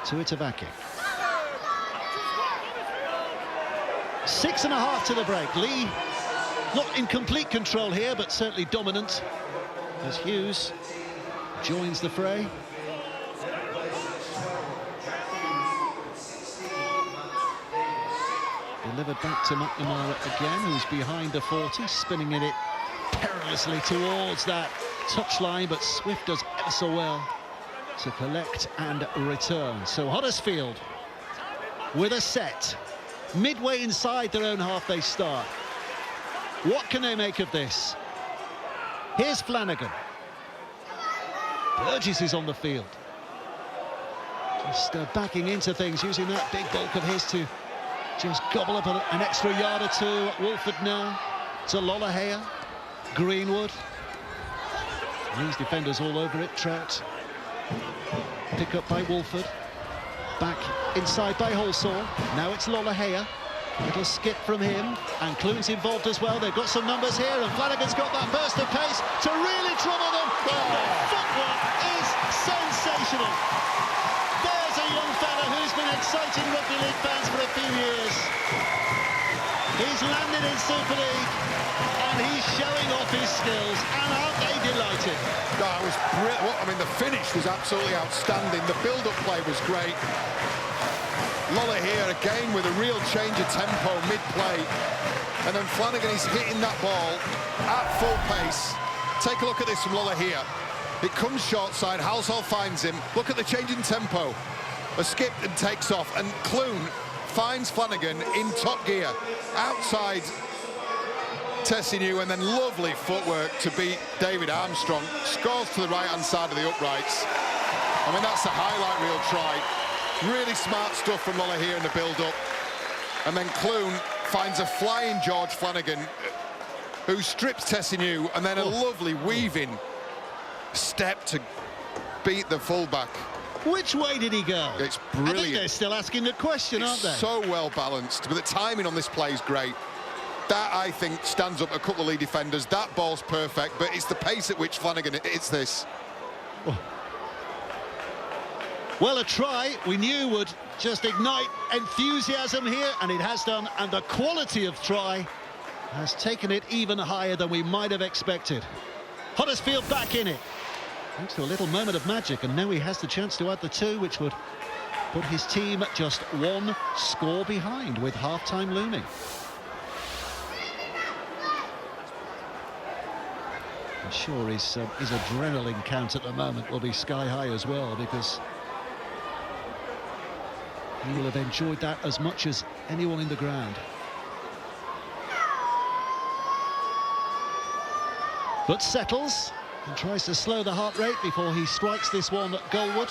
Tuitavaki. 6.5 to the break. Leigh not in complete control here, but certainly dominant. as Hughes joins the fray. Delivered back to McNamara again, who's behind the 40, spinning it perilously towards that touchline, but Swift does ever so well to collect and return. So Huddersfield with a set. Midway inside their own half they start. What can they make of this? Here's Flanagan. Burgess is on the field. Just backing into things, using that big bulk of his to just gobble up an extra yard or two. Wolford now to Lollahea. Greenwood. These defenders all over it. Trout. Pick up by Wolford. Back inside by Holsaw. Now it's Lollahea. Little skip from him. And Clune's involved as well. They've got some numbers here. And Flanagan's got that burst of pace to really trouble them. Oh, the footwork is sensational. There's a young fella who's been exciting rugby league fans for a few years. He's landed in Super League. And he's showing off his skills, and aren't they delighted? That was brilliant. I mean, the finish was absolutely outstanding. The build-up play was great. Lollahea again with a real change of tempo mid-play. And then Flanagan is hitting that ball at full pace. Take a look at this from Lollahea. It comes short side, Halsall finds him. Look at the change in tempo. A skip and takes off, and Clune finds Flanagan in top gear. Outside Tessinu, and then lovely footwork to beat David Armstrong. Scores to the right-hand side of the uprights. I mean, that's a highlight reel try. Really smart stuff from Lollahea in the build-up. And then Clune finds a flying George Flanagan, who strips Tessinu, and then a lovely weaving step to beat the fullback. Which way did he go? It's I think brilliant. they're still asking the question, aren't they? So well balanced, but the timing on this play is great. That, I think, stands up a couple of Leigh defenders. That ball's perfect, but it's the pace at which Flanagan hits this. Well, a try we knew would just ignite enthusiasm here, and it has done, and the quality of try has taken it even higher than we might have expected. Huddersfield back in it. Thanks to a little moment of magic, and now he has the chance to add the 2, which would put his team just 1 score behind with half-time looming. I'm sure his adrenaline count at the moment will be sky high as well, because he will have enjoyed that as much as anyone in the ground. But settles and tries to slow the heart rate before he strikes this one goalward.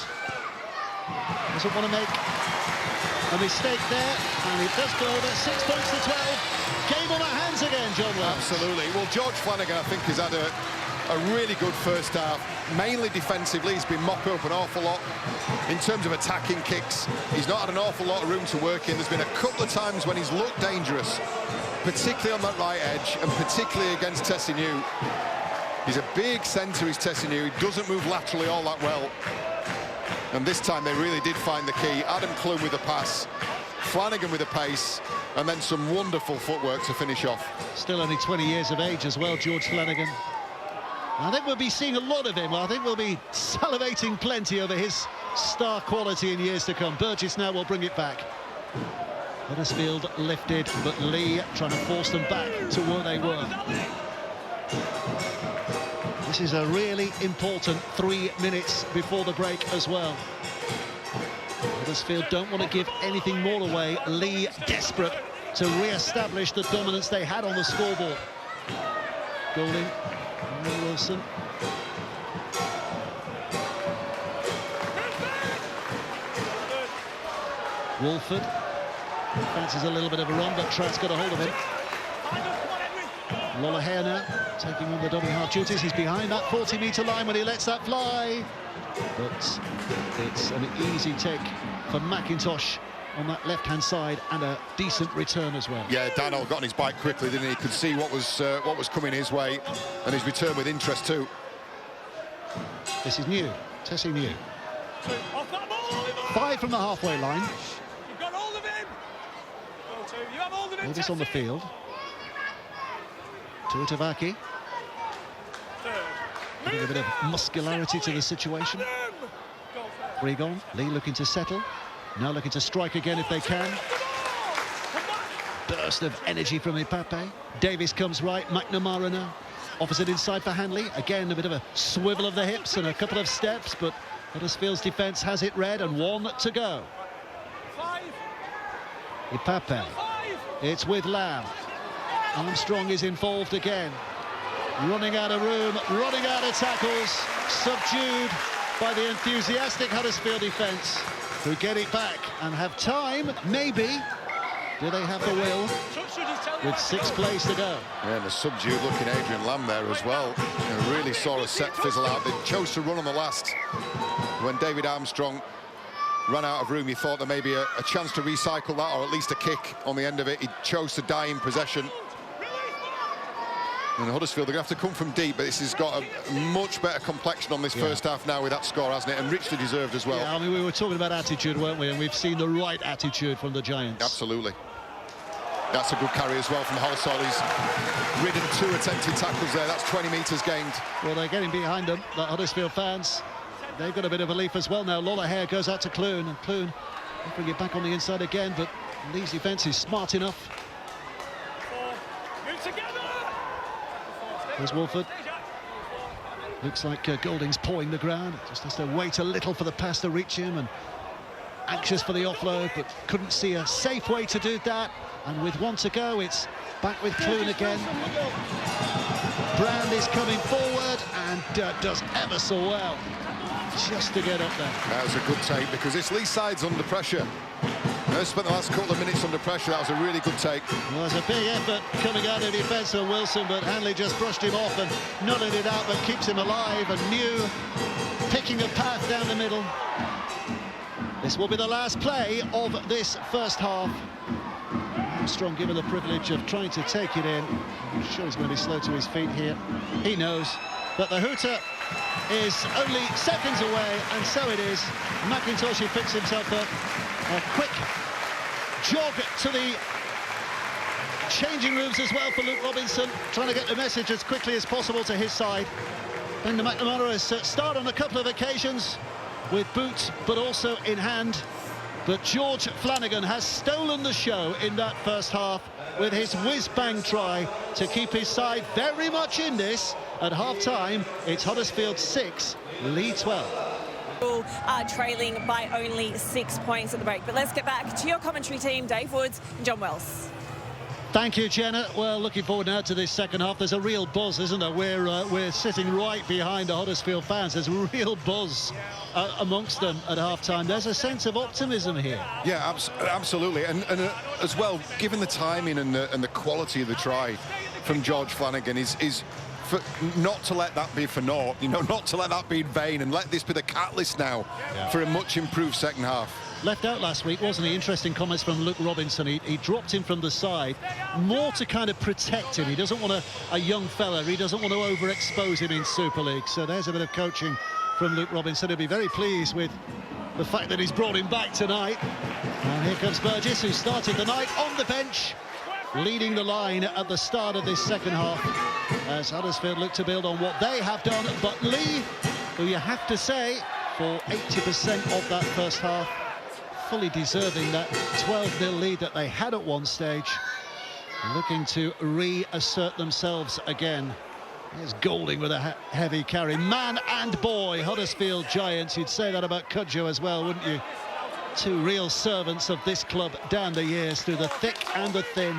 Doesn't want to make a mistake there, and it does go over. 6 points to 12. Game on our hands again, John Wells. Absolutely. Well, George Flanagan, I think, has had a really good first half, mainly defensively. He's been mopping up an awful lot in terms of attacking kicks. He's not had an awful lot of room to work in. There's been a couple of times when he's looked dangerous, particularly on that right edge, and particularly against Tessinu. He's a big centre, he's Tessinu. He doesn't move laterally all that well. And this time they really did find the key. Adam Clune with the pass, Flanagan with the pace, and then some wonderful footwork to finish off. Still only 20 years of age as well, George Flanagan. I think we'll be seeing a lot of him. I think we'll be salivating plenty over his star quality in years to come. Burgess now will bring it back. Huddersfield lifted, but Leigh trying to force them back to where they were. This is a really important 3 minutes before the break as well. Huddersfield don't want to give anything more away. Leigh desperate to re-establish the dominance they had on the scoreboard. Golding, Wilson. Wolford fancies a little bit of a run, but Trout's got a hold of him. Lollahea now taking on the dummy half duties. He's behind that 40-metre line when he lets that fly. But it's an easy take for McIntosh on that left-hand side, and a decent return as well. Yeah, Daniel got on his bike quickly, didn't he? He could see what was coming his way, and his return with interest too. This is new. Tessie new. 5 from the halfway line. You've got hold of him. You have hold of him. Davis on the field. Tuitavaki. Adding a bit of muscularity to the situation. 3 gone. Leigh looking to settle. Now looking to strike again if they can. Burst of energy from Ipape. Davies comes right. McNamara now. Offers it inside for Hanley. Again, a bit of a swivel of the hips and a couple of steps, but Huddersfield's defence has it read, and 1 to go. Ipape. It's with Lamb. Armstrong is involved again. Running out of room, running out of tackles. Subdued by the enthusiastic Huddersfield defence, who get it back and have time, maybe. Do they have the will? With 6 plays to go. Yeah, and a subdued looking Adrian Lamb there as well. You really saw a set fizzle out. They chose to run on the last. When David Armstrong ran out of room, you thought there may be a chance to recycle that, or at least a kick on the end of it. He chose to die in possession. And Huddersfield are going to have to come from deep, but this has got a much better complexion on this first half now with that score, hasn't it? And richly deserved as well. Yeah, I mean, we were talking about attitude, weren't we? And we've seen the right attitude from the Giants. Absolutely. That's a good carry as well from Halsall. He's ridden 2 attempted tackles there. That's 20 metres gained. Well, they're getting behind them, the Huddersfield fans. They've got a bit of a leaf as well now. Lollahair goes out to Clune, and Clune will bring it back on the inside again, but Leigh's defence is smart enough. There's Wolford. Looks like Golding's pawing the ground. Just has to wait a little for the pass to reach him, and anxious for the offload, but couldn't see a safe way to do that. And with 1 to go, it's back with Clune again. Brand is coming forward and does ever so well just to get up there. That was a good take, because this Leigh side's under pressure. They spent the last couple of minutes under pressure. That was a really good take. Well, there's a big effort coming out of defence for Wilson, but Hanley just brushed him off and nutted it out, but keeps him alive. And Mew picking a path down the middle. This will be the last play of this first half. Armstrong given the privilege of trying to take it in. I'm sure he's going to be slow to his feet here. He knows. But the hooter is only seconds away, and so it is. McIntosh picks himself up. A quick jog to the changing rooms as well for Luke Robinson, trying to get the message as quickly as possible to his side. Then McNamara has started on a couple of occasions with boot, but also in hand. But George Flanagan has stolen the show in that first half with his whiz-bang try to keep his side very much in this. At half-time, it's Huddersfield 6, Leigh 12. Trailing by only 6 points at the break. But let's get back to your commentary team, Dave Woods and John Wells. Thank you, Jenna. Well, looking forward now to this second half. There's a real buzz, isn't there? We're sitting right behind the Huddersfield fans. There's a real buzz amongst them at half-time. There's a sense of optimism here. Yeah, absolutely. And as well, given the timing and the quality of the try from George Flanagan is not to let that be for naught, you know, not to let that be in vain, and let this be the catalyst now for a much improved second half. Left out last week, wasn't he? Interesting comments from Luke Robinson. He dropped him from the side, more to kind of protect him. He doesn't want a young fella. He doesn't want to overexpose him in Super League. So there's a bit of coaching from Luke Robinson. He'll be very pleased with the fact that he's brought him back tonight. And here comes Burgess, who started the night on the bench, leading the line at the start of this second half, as Huddersfield look to build on what they have done. But Leigh, who you have to say, for 80% of that first half, fully deserving that 12-0 lead that they had at one stage, looking to reassert themselves again. There's Golding with a heavy carry. Man and boy, Huddersfield Giants. You'd say that about Cudjoe as well, wouldn't you? Two real servants of this club down the years, through the thick and the thin,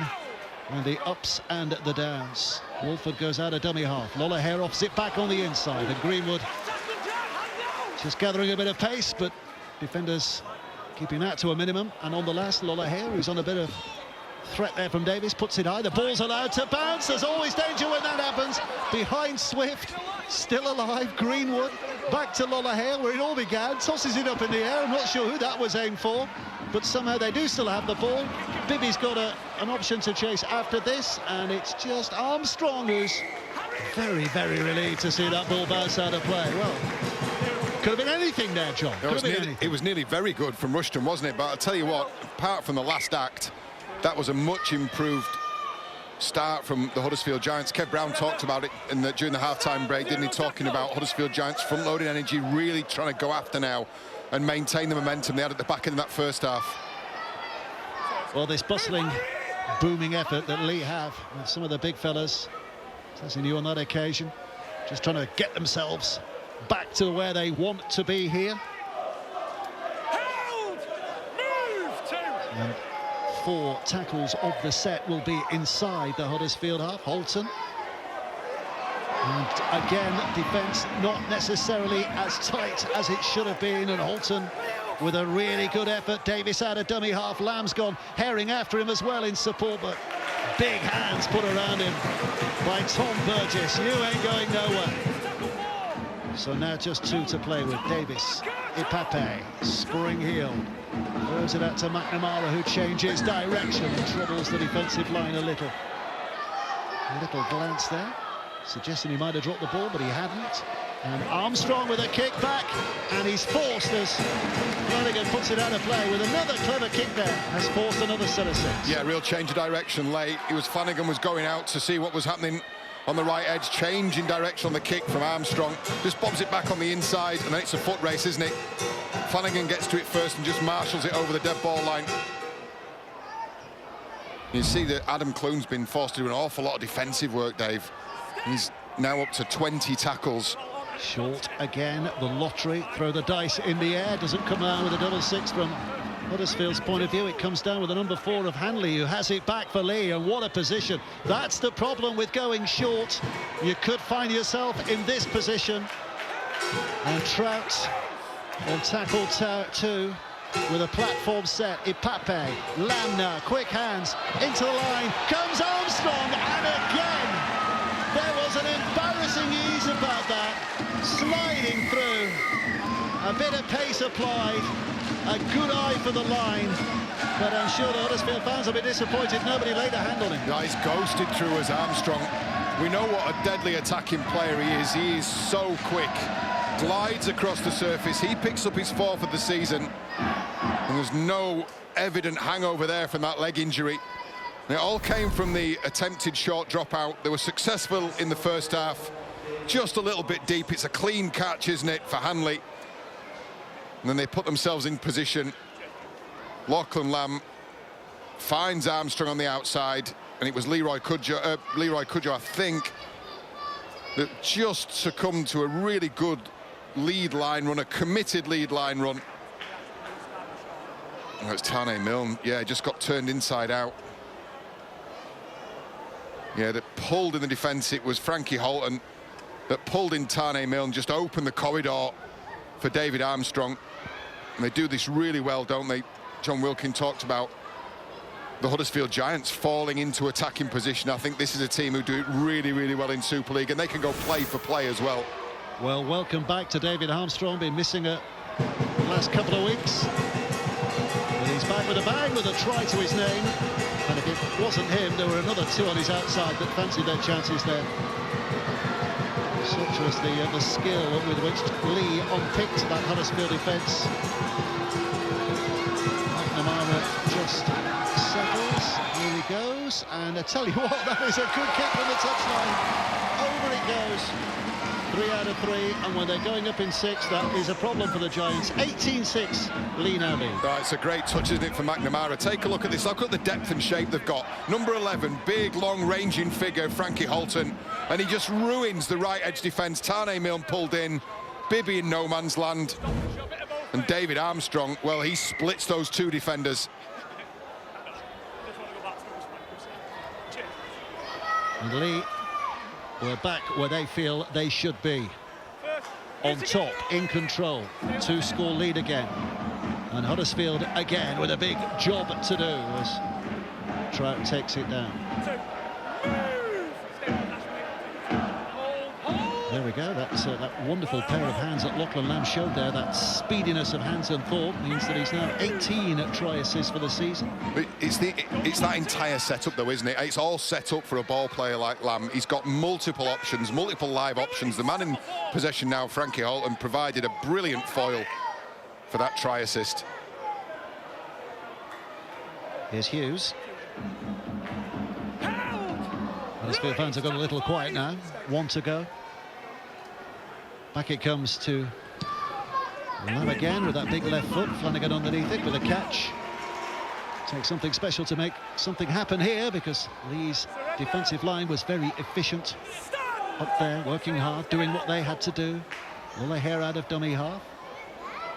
and the ups and the downs. Wolford goes out of dummy half. Lollahair offs it back on the inside, and Greenwood just gathering a bit of pace, but defenders keeping that to a minimum. And on the last, Lollahair, who's on a bit of threat there from Davies, puts it high. The ball's allowed to bounce. There's always danger when that happens. Behind Swift, still alive. Greenwood back to Lollahair, where it all began. Tosses it up in the air. I'm not sure who that was aimed for, but somehow they do still have the ball. Bibby's got an option to chase after this, and it's just Armstrong who's very, very relieved to see that ball bounce out of play. Well, could have been anything there, John. It was nearly very good from Rushton, wasn't it? But I'll tell you what, apart from the last act, that was a much improved start from the Huddersfield Giants. Kev Brown talked about it during the half-time break, didn't he? Talking about Huddersfield Giants front-loading energy, really trying to go after now and maintain the momentum they had at the back end of that first half. Well, this bustling, booming effort that Leigh have with some of the big fellas, as he knew on that occasion, just trying to get themselves back to where they want to be here. And 4 tackles of the set will be inside the Huddersfield half. Holton. And again, defence not necessarily as tight as it should have been. And Holton with a really good effort. Davis had a dummy half. Lamb's gone herring after him as well in support. But big hands put around him by Tom Burgess. You ain't going nowhere. So now just 2 to play with. Davis, Ipape, spring heel. Throws it out to McNamara, who changes direction and troubles the defensive line a little. A little glance there, suggesting he might have dropped the ball, but he hadn't. And Armstrong with a kick back, and he's forced as Flanagan puts it out of play with another clever kick there, has forced another set of 6. Yeah, real change of direction late. Flanagan was going out to see what was happening on the right edge, changing direction on the kick from Armstrong. Just bobs it back on the inside, and then it's a foot race, isn't it? Flanagan gets to it first and just marshals it over the dead ball line. You see that Adam Clune's been forced to do an awful lot of defensive work, Dave. He's now up to 20 tackles. Short again, the lottery, throw the dice in the air, doesn't come down with a double 6 from Huddersfield's point of view. It comes down with the number 4 of Hanley, who has it back for Leigh, and what a position. That's the problem with going short. You could find yourself in this position. And Trout on tackle 2 with a platform set. Ipape, Lamb now, quick hands, into the line, comes Armstrong, and again, there was an embarrassing ease about that, sliding through, a bit of pace applied, a good eye for the line, but I'm sure the Huddersfield fans will be disappointed nobody laid a hand on him. Yeah, he's ghosted through as Armstrong. We know what a deadly attacking player he is. He is so quick. Glides across the surface. He picks up his 4th of the season. And there's no evident hangover there from that leg injury. And it all came from the attempted short dropout. They were successful in the first half. Just a little bit deep. It's a clean catch, isn't it, for Hanley? And then they put themselves in position. Lachlan Lamb finds Armstrong on the outside. And it was Leroy Cudjoe, I think, that just succumbed to a really good lead line run, a committed lead line run. Oh, it's Tane Milne. Yeah, just got turned inside out. Yeah, that pulled in the defence. It was Frankie Holton that pulled in Tane Milne, just opened the corridor for David Armstrong. And they do this really well, don't they? John Wilkin talked about the Huddersfield Giants falling into attacking position. I think this is a team who do it really, really well in Super League, and they can go play for play as well. Well, welcome back to David Armstrong. Been missing the last couple of weeks. But he's back with a bang with a try to his name. And if it wasn't him, there were another 2 on his outside that fancied their chances there. Such was the skill with which Leigh unpicked that Huddersfield defence. McNamara just settles. Here he goes. And I tell you what, that is a good kick from the touchline. Over it goes. 3 out of 3, and when they're going up in 6, that is a problem for the Giants. 18-6, Leigh now lead. Oh, it's a great touch, isn't it, for McNamara? Take a look at this. Look at the depth and shape they've got. Number 11, big, long, ranging figure, Frankie Holton, and he just ruins the right edge defence. Tane Milne pulled in, Bibby in no man's land, and David Armstrong, well, he splits those 2 defenders. And Leigh were back where they feel they should be. On top, in control. 2-score lead again. And Huddersfield again with a big job to do as Trout takes it down. There we go. That's that wonderful pair of hands that Lachlan Lamb showed there. That speediness of hands and thought means that he's now 18 try assists for the season. It's that entire setup, though, isn't it? It's all set up for a ball player like Lamb. He's got multiple options, multiple live options. The man in possession now, Frankie Holton, provided a brilliant foil for that try assist. Here's Hughes. Huddersfield fans have got a little quiet now. 1 to go. Back it comes to Lam again with that big left foot. Flanagan underneath it with a catch. Takes something special to make something happen here, because Leigh's defensive line was very efficient up there, working hard, doing what they had to do. Leigh out of dummy half.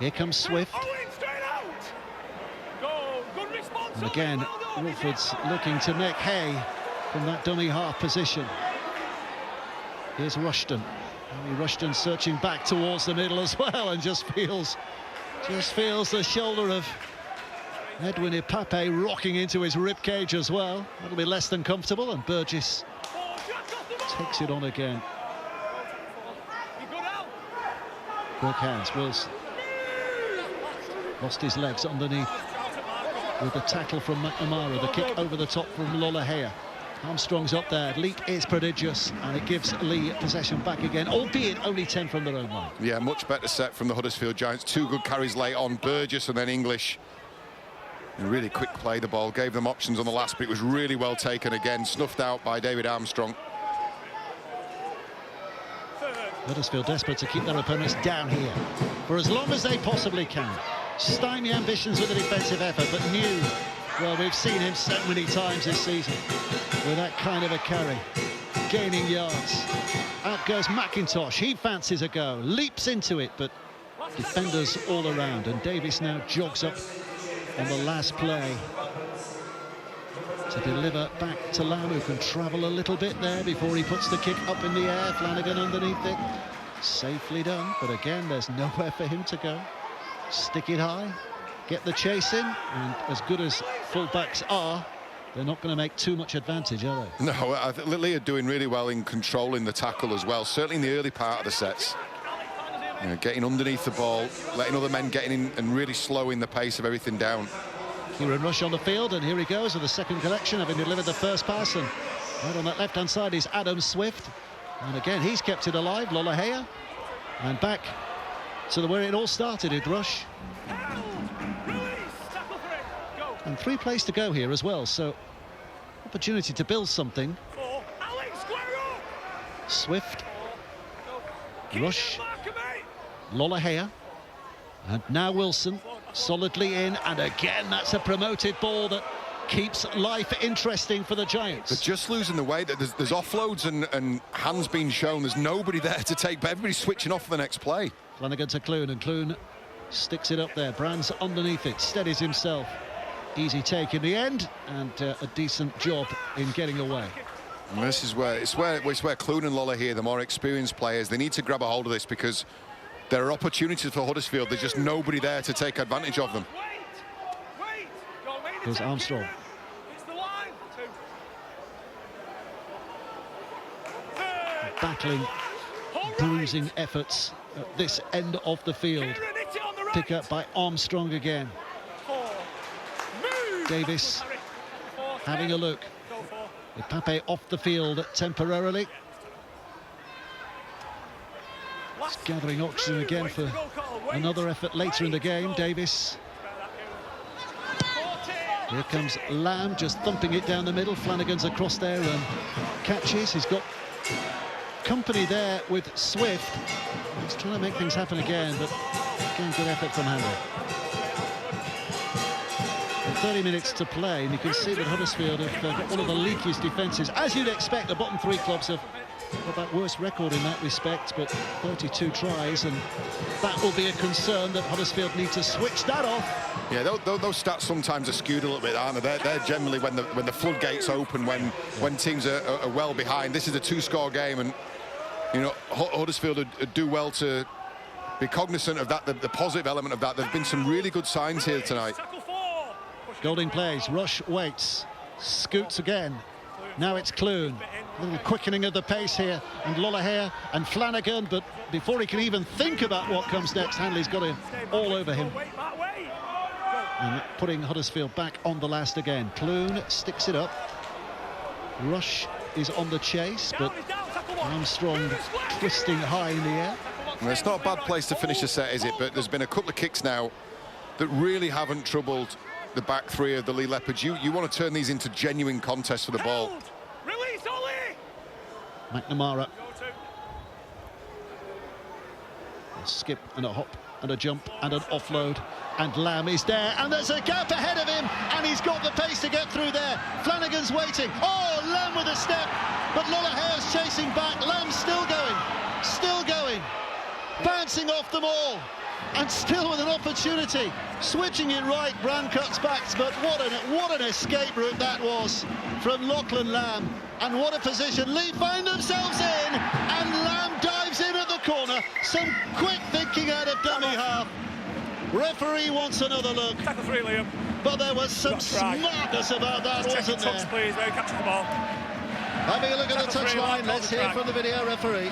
Here comes Swift. And again, Wolford's looking to make hay from that dummy half position. Here's Rushton. Rushton searching back towards the middle as well, and just feels the shoulder of Edwin Ipape rocking into his ribcage as well. That'll be less than comfortable, and Burgess takes it on again. Quick hands. Wilson lost his legs underneath with the tackle from McNamara, the kick over the top from Lolohea. Armstrong's up there. Leap is prodigious, and it gives Leigh possession back again, albeit only 10 from their own line. Yeah, much better set from the Huddersfield Giants. 2 good carries late on Burgess and then English. A really quick play, the ball gave them options on the last, but it was really well taken again, snuffed out by David Armstrong. Huddersfield desperate to keep their opponents down here for as long as they possibly can. Stymie ambitions with a defensive effort, but knew, well, we've seen him so many times this season with that kind of a carry, gaining yards. Out goes McIntosh, he fancies a go, leaps into it, but defenders all around, and Davis now jogs up on the last play to deliver back to Lam, who can travel a little bit there before he puts the kick up in the air. Flanagan underneath it. Safely done, but again, there's nowhere for him to go. Stick it high, get the chase in, and as good as fullbacks are, they're not going to make too much advantage, are they? No, I think Leigh are doing really well in controlling the tackle as well, certainly in the early part of the sets. You know, getting underneath the ball, letting other men get in and really slowing the pace of everything down. Kieran Rush on the field, and here he goes with the second collection, having delivered the first pass, and right on that left-hand side is Adam Swift. And again, he's kept it alive, Lolohea. And back to where it all started, with Rush. And 3 plays to go here as well, so opportunity to build something. Swift, Rush, Lolohea, and now Wilson solidly in, and again that's a promoted ball that keeps life interesting for the Giants. They're just losing the way that there's offloads and hands being shown. There's nobody there to take, but everybody's switching off for the next play. Flanagan to Clune, and Clune sticks it up there. Brands underneath it, steadies himself. Easy take in the end, and a decent job in getting away. And this is where it's where Clune and Lola here, the more experienced players, they need to grab a hold of this, because there are opportunities for Huddersfield. There's just nobody there to take advantage of them. Here's Armstrong. Battling, bruising efforts at this end of the field. Pick up by Armstrong again. Davis having a look. With Pape off the field temporarily. It's gathering oxygen again for another effort later in the game. Davis. Here comes Lam, just thumping it down the middle. Flanagan's across there and catches. He's got company there with Swift. He's trying to make things happen again, but again, good effort from Handel. 30 minutes to play, and you can see that Huddersfield have got one of the leakiest defences. As you'd expect, the bottom 3 clubs have got that worst record in that respect, but 32 tries, and that will be a concern that Huddersfield need to switch that off. Yeah, those stats sometimes are skewed a little bit, aren't they? They're generally when the floodgates open, when teams are well behind. This is a 2-score game, and you know, Huddersfield would do well to be cognizant of that, the positive element of that. There've been some really good signs here tonight. Golding plays, Rush waits, scoots again. Now it's Clune. A little quickening of the pace here, and Lolohea and Flanagan, but before he can even think about what comes next, Hanley's got him all over him. And putting Huddersfield back on the last again. Clune sticks it up. Rush is on the chase, but Armstrong twisting high in the air. Well, it's not a bad place to finish a set, is it? But there's been a couple of kicks now that really haven't troubled the back 3 of the Leigh Leopards. You want to turn these into genuine contests for the ball. McNamara. A skip and a hop and a jump and an offload, and Lamb is there, and there's a gap ahead of him, and he's got the pace to get through there. Flanagan's waiting. Oh, Lamb with a step, but Lollahare's chasing back. Lamb's still going, bouncing off them all, and still with an opportunity. Switching it right, Brand cuts back, but what an escape route that was from Lachlan Lamb, and what a position Leigh find themselves in, and Lamb dives in at the corner. Some quick thinking out of dummy half. Referee wants another look. Tackle 3, Liam. But there was some smartness about that, wasn't there? Touch, please, no catching the ball. Having a look at the touchline, let's hear from the video referee.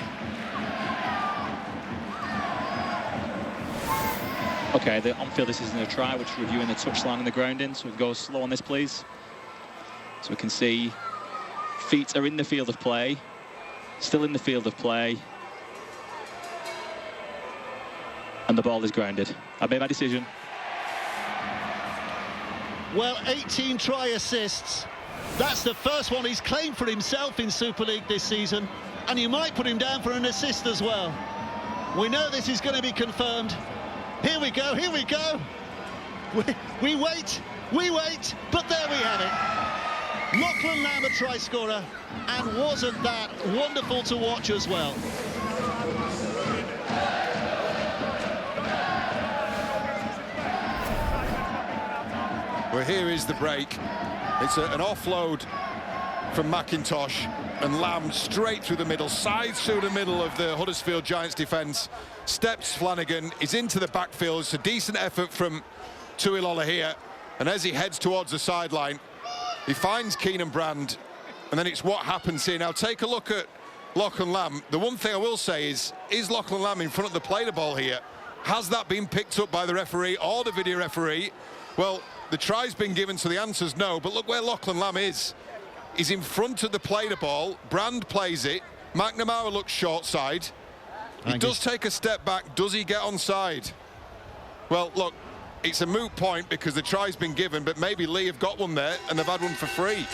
Okay, the on-field, this isn't a try, which is reviewing the touchline and the grounding, so we can go slow on this, please. So we can see feet are in the field of play, still in the field of play, and the ball is grounded. I made my decision. Well, 18 try assists. That's the first one he's claimed for himself in Super League this season, and you might put him down for an assist as well. We know this is going to be confirmed. Here we go, here we go. We wait, but there we have it. Lachlan Lamb, a try scorer, and wasn't that wonderful to watch as well. Well, here is the break. It's an offload from McIntosh, and Lamb straight through the middle, sides through the middle of the Huddersfield Giants defence, steps Flanagan, is into the backfield. It's a decent effort from Tuilola here, and as he heads towards the sideline, he finds Keenan Brand, and then it's what happens here. Now take a look at Lachlan Lamb. The one thing I will say is Lachlan Lamb in front of the play the ball here? Has that been picked up by the referee or the video referee? Well, the try's been given, so the answer's no, but look where Lachlan Lamb is. He's in front of the play the ball, Brand plays it, McNamara looks short side. He does take a step back, does he get onside? Well, look, it's a moot point because the try's been given, but maybe Leigh have got one there and they've had one for free.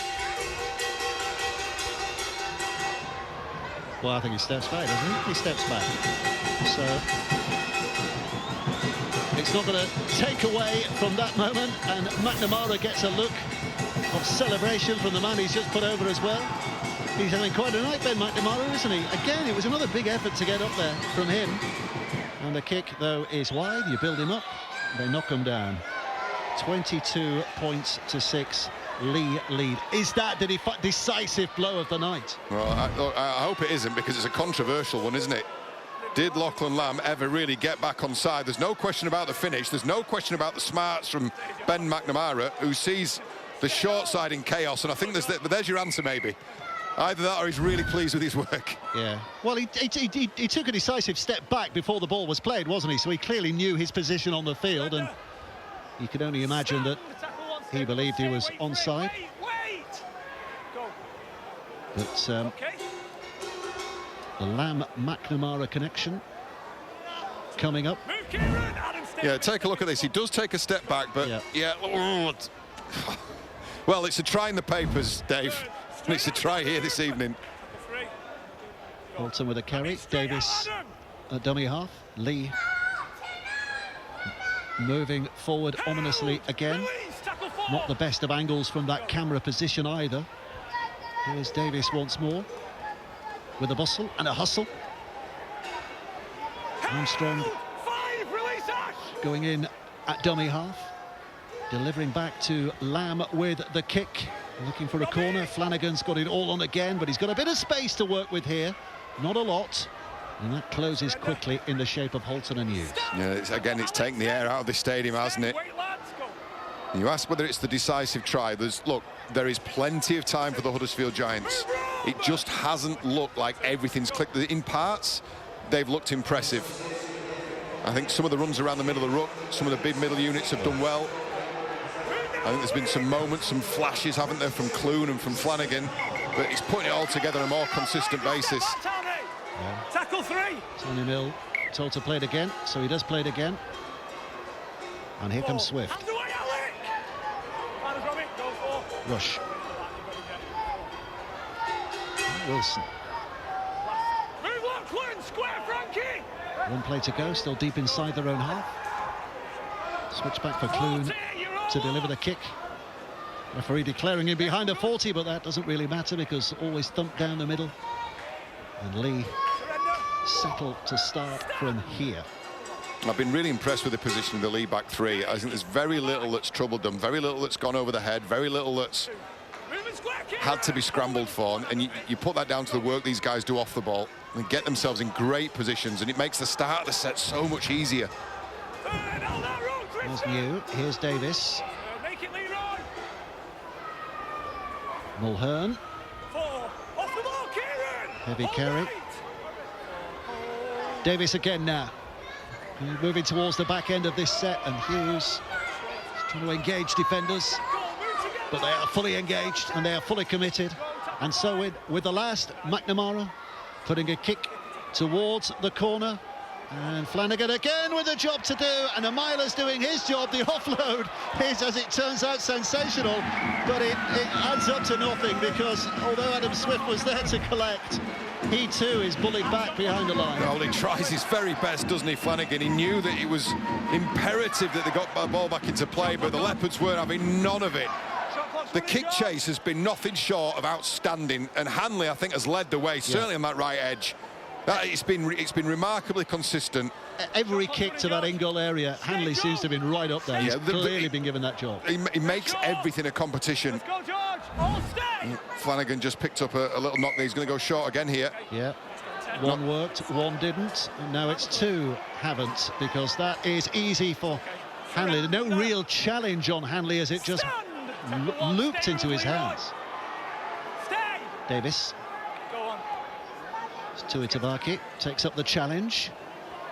Well, I think he steps back, doesn't he? He steps back. So it's not going to take away from that moment, and McNamara gets a look of celebration from the man he's just put over as well. He's having quite a night, Ben McNamara, isn't he? Again, it was another big effort to get up there from him. And the kick, though, is wide. You build him up, they knock him down. 22 points to 6, Leigh lead. Is that the decisive blow of the night? Well, I hope it isn't, because it's a controversial one, isn't it? Did Lachlan Lamb ever really get back on side? There's no question about the finish. There's no question about the smarts from Ben McNamara, who sees the short side in chaos, and I think there's your answer, maybe. Either that or he's really pleased with his work. Yeah. Well, he took a decisive step back before the ball was played, wasn't he? So he clearly knew his position on the field, and you could only imagine that he believed he was onside. But the Lamb-McNamara connection coming up. Yeah, take a look at this. He does take a step back, but yeah. Well, it's a try in the papers, Dave. And it's a try here this evening. Bolton with a carry. Davis at dummy half. Leigh moving forward ominously again. Not the best of angles from that camera position either. Here's Davis once more with a bustle and a hustle. Armstrong going in at dummy half, delivering back to Lamb with the kick, looking for a corner. Flanagan's got it all on again, but he's got a bit of space to work with here, not a lot, and that closes quickly in the shape of Holton and Hughes. Yeah, it's taking the air out of the stadium, hasn't it? You ask whether it's the decisive try. There is plenty of time for the Huddersfield Giants. It just hasn't looked like everything's clicked. In parts, they've looked impressive. I think some of the runs around the middle of the ruck, some of the big middle units have done well. I think there's been some moments, some flashes, haven't there, from Clune and from Flanagan, but he's putting it all together on a more consistent basis. Yeah. Tackle 3. Tony Mill told to play it again, so he does play it again. And here comes Swift. Rush. Wilson. One play to go, still deep inside their own half. Switch back for Clune to deliver the kick. Referee declaring him behind a 40, but that doesn't really matter because always thumped down the middle. And Leigh settled to start from here. I've been really impressed with the position of the Leigh back three. I think there's very little that's troubled them, very little that's gone over the head, very little that's had to be scrambled for. And you put that down to the work these guys do off the ball and get themselves in great positions, and it makes the start of the set so much easier. There's New, here's Davis. Mulhern. Heavy carry. Davis again now. Moving towards the back end of this set, and Hughes is trying to engage defenders, but they are fully engaged and they are fully committed. And so with the last, McNamara putting a kick towards the corner, and Flanagan again with a job to do, and Amila's doing his job. The offload is, as it turns out, sensational, but it adds up to nothing because although Adam Swift was there to collect, he too is bullied back behind the line. Well, he tries his very best, doesn't he, Flanagan? He knew that it was imperative that they got the ball back into play, but the Leopards weren't having none of it. The kick chase has been nothing short of outstanding, and Hanley, I think, has led the way, certainly on that right edge. It's been remarkably consistent. Every kick to that in-goal area, Hanley seems to have been right up there. He's clearly been given that job. He makes everything a competition. Flanagan just picked up a little knock there. He's going to go short again here. Yeah, one worked, one didn't, and now it's two haven't, because that is easy for Hanley. No real challenge on Hanley as it just looped into his hands. Davis. Tui Tabaki takes up the challenge,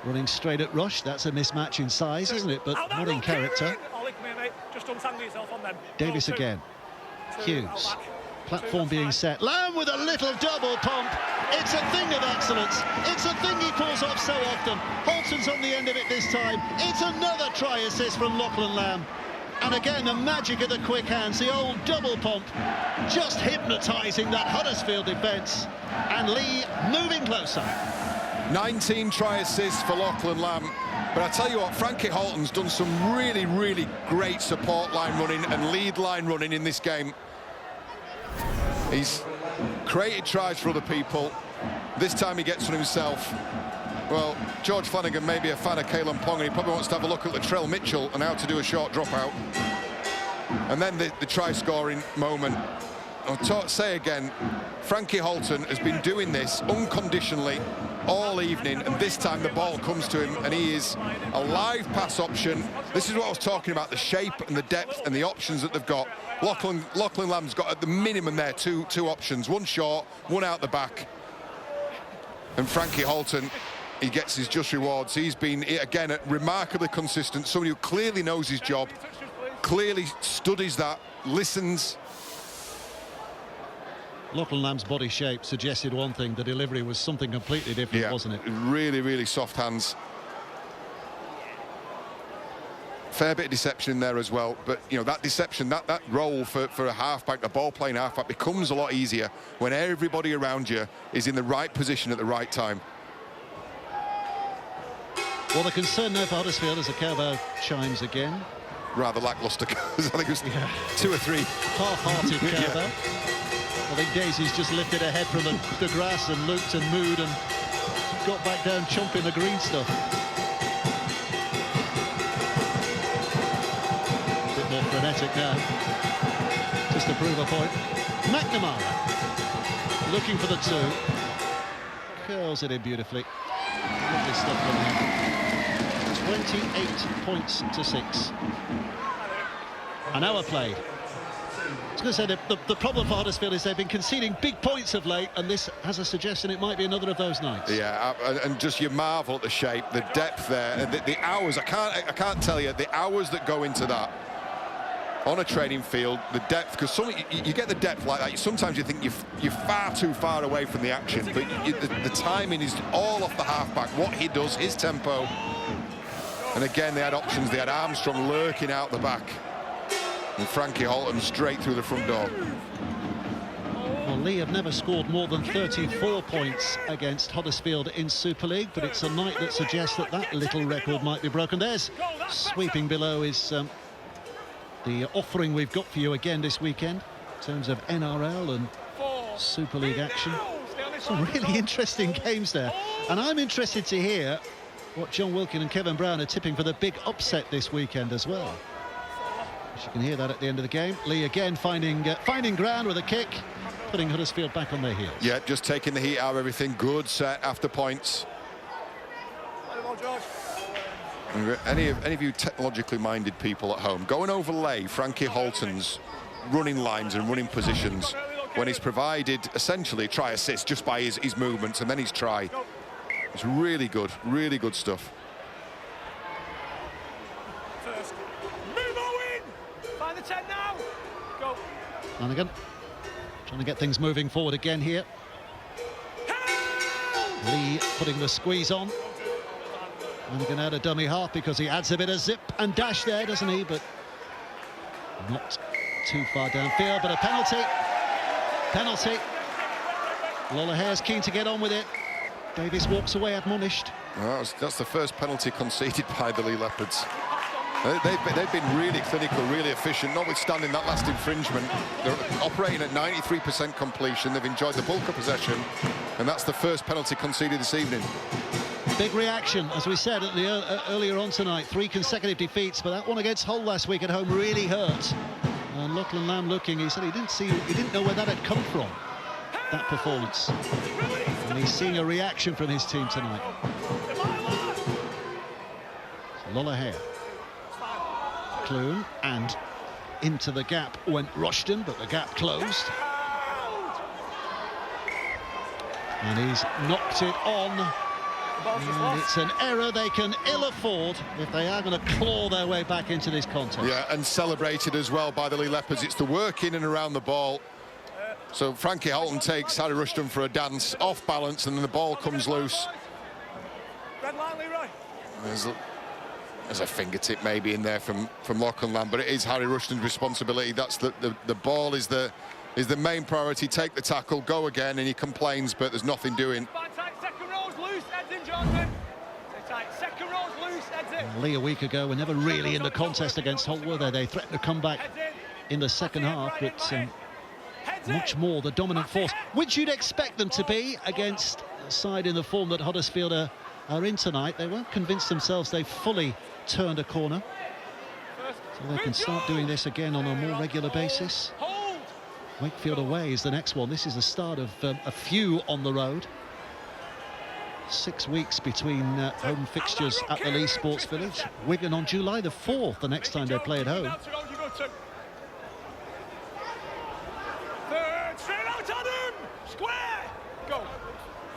running straight at Rush. That's a mismatch in size, isn't it? But not in character. Davis again. Hughes. Platform being set. Lamb with a little double pump. It's a thing of excellence. It's a thing he pulls off so often. Holton's on the end of it this time. It's another try assist from Lachlan Lamb. And again, the magic of the quick hands, the old double pump, just hypnotising that Huddersfield defence. And Leigh moving closer. 19 try assists for Lachlan Lamb. But I tell you what, Frankie Holton's done some really, really great support line running and lead line running in this game. He's created tries for other people. This time he gets one himself. Well, George Flanagan may be a fan of Caelan Pong, and he probably wants to have a look at Latrell Mitchell and how to do a short dropout. And then the try-scoring moment. I'll say again, Frankie Holton has been doing this unconditionally all evening, and this time the ball comes to him and he is a live pass option. This is what I was talking about, the shape and the depth and the options that they've got. Lachlan Lamb's got at the minimum there two options, one short, one out the back. And Frankie Holton, he gets his just rewards. He's been, again, remarkably consistent. Somebody who clearly knows his job, clearly studies that, listens. Lachlan Lamb's body shape suggested one thing. The delivery was something completely different, wasn't it? Really, really soft hands. Fair bit of deception in there as well. But, you know, that deception, that role for a halfback, the ball-playing halfback, becomes a lot easier when everybody around you is in the right position at the right time. Well, the concern now for Huddersfield is the cowbell chimes again. Rather lacklustre, because I think it was 2 or 3. Half-hearted cowbell. I think Daisy's just lifted her head from the grass and looked and mooed and got back down chomping the green stuff. A bit more frenetic now, just to prove a point. McNamara looking for the two. Curls it in beautifully. Lovely stuff from him. 28 points to 6. An hour played. I was going to say the problem for Huddersfield is they've been conceding big points of late, and this has a suggestion it might be another of those nights. Yeah, and just you marvel at the shape, the depth there, the hours. I can't tell you the hours that go into that on a training field. The depth, because you get the depth like that. Sometimes you think you're far too far away from the action, but the timing is all off the halfback. What he does, his tempo, and again they had options. They had Armstrong lurking out the back. And Frankie Holton straight through the front door. Well, Leigh have never scored more than 34 points against Huddersfield in Super League, but it's a night that suggests that that little record might be broken. There's sweeping below is the offering we've got for you again this weekend in terms of NRL and Super League action. Some really interesting games there, and I'm interested to hear what John Wilkin and Kevin Brown are tipping for the big upset this weekend as well. As you can hear that at the end of the game. Leigh again finding ground with a kick, putting Huddersfield back on their heels. Yeah, just taking the heat out of everything. Good set after points. Any of you technologically minded people at home, go and overlay Frankie Holton's running lines and running positions when he's provided essentially a try assist just by his movements and then his try. It's really good stuff. Find the 10 now. Go. Flanagan trying to get things moving forward again here. Leigh putting the squeeze on. Flanagan out a dummy half because he adds a bit of zip and dash there, doesn't he? But not too far downfield, but a penalty. Penalty. Lollahare's keen to get on with it. Davis walks away admonished. Well, that's the first penalty conceded by the Leigh Leopards. They've been really clinical, really efficient, notwithstanding that last infringement. They're operating at 93% completion. They've enjoyed the bulk of possession, and that's the first penalty conceded this evening. Big reaction, as we said earlier on tonight. 3 consecutive defeats, but that one against Hull last week at home really hurt. And Lachlan Lamb looking, he said he didn't know where that had come from, that performance. And he's seeing a reaction from his team tonight. Lollahare. Clune, and into the gap went Rushton, but the gap closed. And he's knocked it on. And it's an error they can ill afford if they are going to claw their way back into this contest. Yeah, and celebrated as well by the Leigh Leopards. It's the work in and around the ball. So Frankie Holton takes Harry Rushton for a dance, off balance, and then the ball comes loose. Red line, Leroy. There's a fingertip maybe in there from Lachlan Lamb, but it is Harry Rushton's responsibility. That's the ball is the main priority. Take the tackle, go again, and he complains, but there's nothing doing. Second row's loose, heads in, Johnson. Stay tight. Second row's loose, heads in. Leigh a week ago were never really in the contest against Hull, were they? They threatened to come back in the second half, but much more the dominant force, which you'd expect them to be against a side in the form that Huddersfield are in tonight. They won't convince themselves they've fully turned a corner, so they can start doing this again on a more regular basis. Wakefield away is the next one. This is the start of a few on the road. 6 weeks between home fixtures at the Leigh Sports Village. Wigan on July the 4th, the next time they play at home. Third, straight out on him! Square! Go.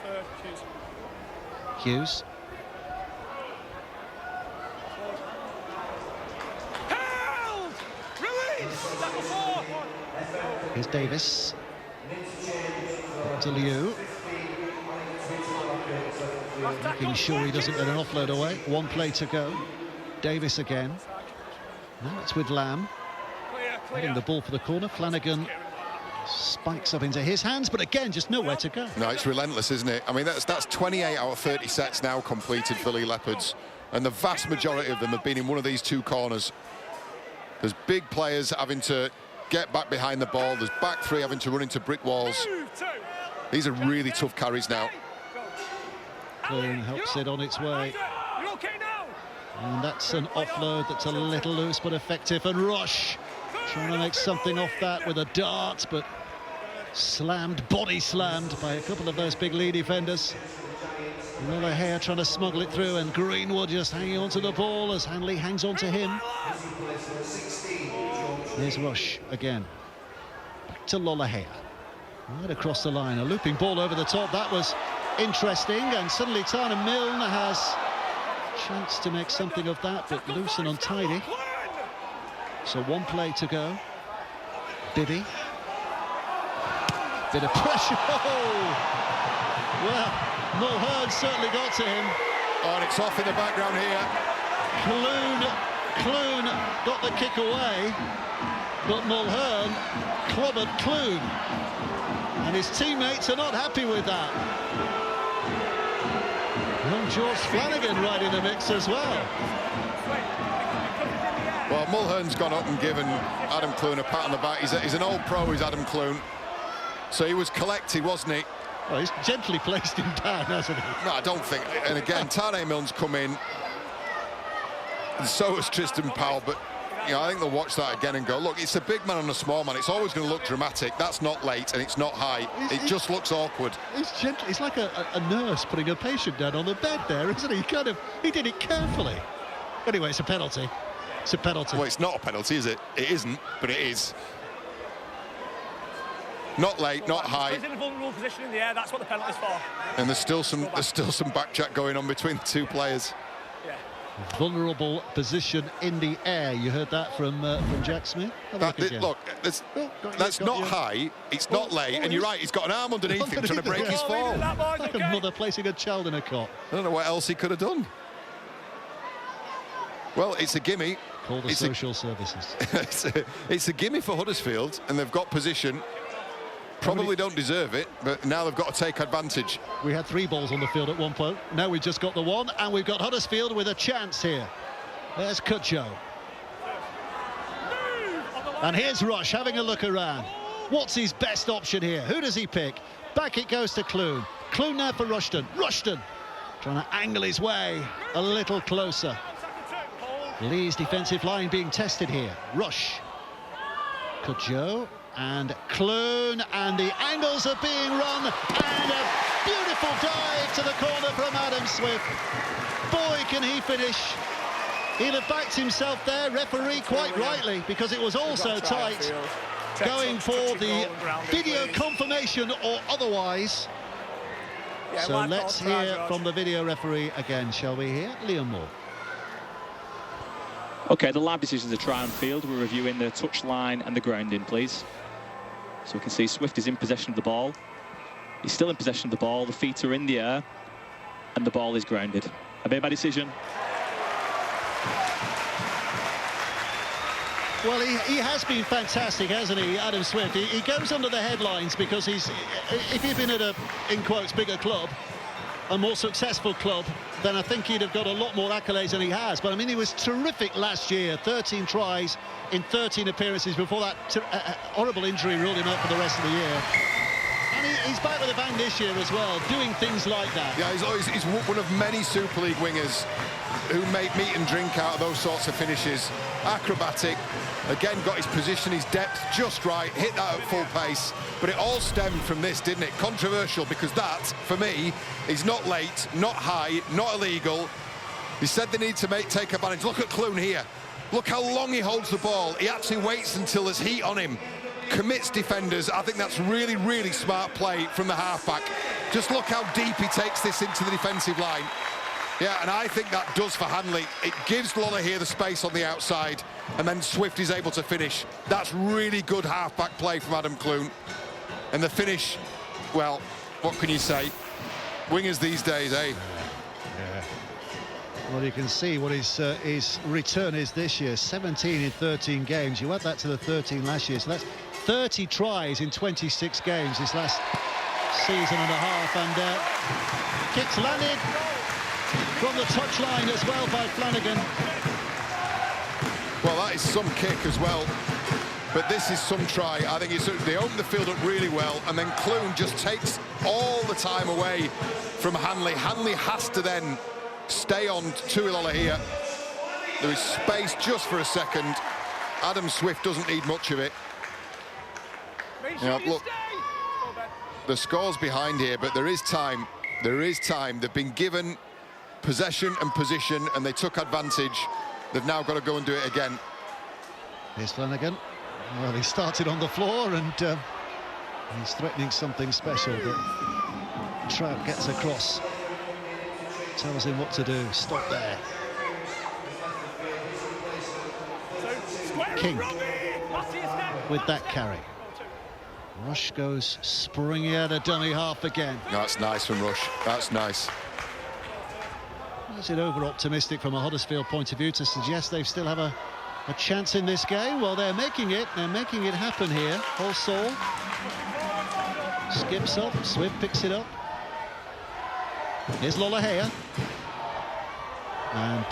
Third, Hughes. Held! Release! Tackle 4. Here's Davis. To Liu. Making sure he doesn't let an offload away. 1 play to go. Davis again. Now it's with Lamb. Hitting the ball for the corner. Flanagan spikes up into his hands, but again, just nowhere to go. No, it's relentless, isn't it? I mean, that's 28 out of 30 sets now completed for Leigh Leopards, and the vast majority of them have been in one of these 2 corners. There's big players having to get back behind the ball. There's back 3 having to run into brick walls. These are really tough carries now. Clune helps it on its way. And that's an offload that's a little loose but effective. And Rush trying to make something off that with a dart, but body slammed by a couple of those big Leigh defenders. Lollahare trying to smuggle it through, and Greenwood just hanging on to the ball as Hanley hangs on to him. Here's Rush again. Back to Lollahare. Right across the line, a looping ball over the top. That was interesting, and suddenly Tana Milne has a chance to make something of that, but loose and untidy. So 1 play to go. Bibby. Bit of pressure. Oh! Well, Mulhern certainly got to him. Oh, and it's off in the background here. Clune got the kick away. but Mulhern clobbered Clune, and his teammates are not happy with that. Well, George Flanagan right in the mix as well. Well, Mulhern's gone up and given Adam Clune a pat on the back. He's an old pro, he's Adam Clune. So he was collected, wasn't he? Well, he's gently placed him down, hasn't he? No, I don't think. And again, Tane Milne's come in. And so has Tristan Powell, but you know, I think they'll watch that again and go, look, it's a big man on a small man. It's always going to look dramatic. That's not late and it's not high. It just looks awkward. He's like a nurse putting a patient down on the bed there, isn't he? He did it carefully. Anyway, it's a penalty. It's a penalty. Well, it's not a penalty, is it? It isn't, but it is. Not late, not high. He's in a vulnerable position in the air. That's what the penalty's for. And there's still some backchat going on between the two players. Yeah. Vulnerable position in the air. You heard that from Jack Smith? Look, that's not high, it's not late, and you're right, he's got an arm underneath him trying to break his fall. Like a mother placing a child in a cot. I don't know what else he could have done. Well, it's a gimme. Call the social services. It's a gimme for Huddersfield, and they've got position. Probably don't deserve it, but now they've got to take advantage. We had 3 balls on the field at one point. Now we've just got the one, and we've got Huddersfield with a chance here. There's Kutcho. And here's Rush having a look around. What's his best option here? Who does he pick? Back it goes to Clune. Clune now for Rushton. Rushton trying to angle his way a little closer. Leigh's defensive line being tested here. Rush. Kutcho. And Clune, and the angles are being run, and a beautiful dive to the corner from Adam Swift. Boy, can he finish. He'll have backed himself there, referee quite rightly, because it was all so tight. Going for the video confirmation or otherwise. So let's hear from the video referee again, shall we hear? Liam Moore. OK, the live decisions are try on field. We're reviewing the touchline and the grounding, please. So we can see Swift is in possession of the ball. He's still in possession of the ball. The feet are in the air, and the ball is grounded. A bit by decision. Well, he has been fantastic, hasn't he, Adam Swift? He goes under the headlines because if he'd been at a, in quotes, bigger club, a more successful club, then I think he'd have got a lot more accolades than he has. But I mean, he was terrific last year. 13 tries in 13 appearances before that horrible injury ruled him out for the rest of the year. And he's back with a bang this year as well, doing things like that. Yeah, he's one of many Super League wingers who make meat and drink out of those sorts of finishes. Acrobatic, again got his position, his depth just right, hit that at full pace. But it all stemmed from this, didn't it? Controversial, because that, for me, is not late, not high, not illegal. He said they need to take advantage. Look at Clune here. Look how long he holds the ball. He actually waits until there's heat on him. Commits defenders. I think that's really, really smart play from the halfback. Just look how deep he takes this into the defensive line. Yeah, and I think that does for Hanley. It gives Lola here the space on the outside, and then Swift is able to finish. That's really good halfback play from Adam Clune. And the finish, well, what can you say? Wingers these days, eh? Yeah. Well, you can see what his return is this year. 17 in 13 games. You add that to the 13 last year, so that's 30 tries in 26 games this last season and a half. And kicks landed from the touchline as well by Flanagan. Well, that is some kick as well. But this is some try. I think they open the field up really well, and then Clune just takes all the time away from Hanley. Hanley has to then stay on Tuilola here. There is space just for a second. Adam Swift doesn't need much of it. Look, the score's behind here, but there is time. There is time. They've been given possession and position, and they took advantage. They've now got to go and do it again. Here's Flanagan. Well, he started on the floor, and he's threatening something special, but Trout gets across, tells him what to do. Stop there. King with that carry. Rush goes springing out a dummy half again. That's nice from Rush. That's nice. Is it over-optimistic from a Huddersfield point of view to suggest they still have a a chance in this game. Well, they're making it happen here. Halsall skips up, Swift picks it up. Here's Lollahea. And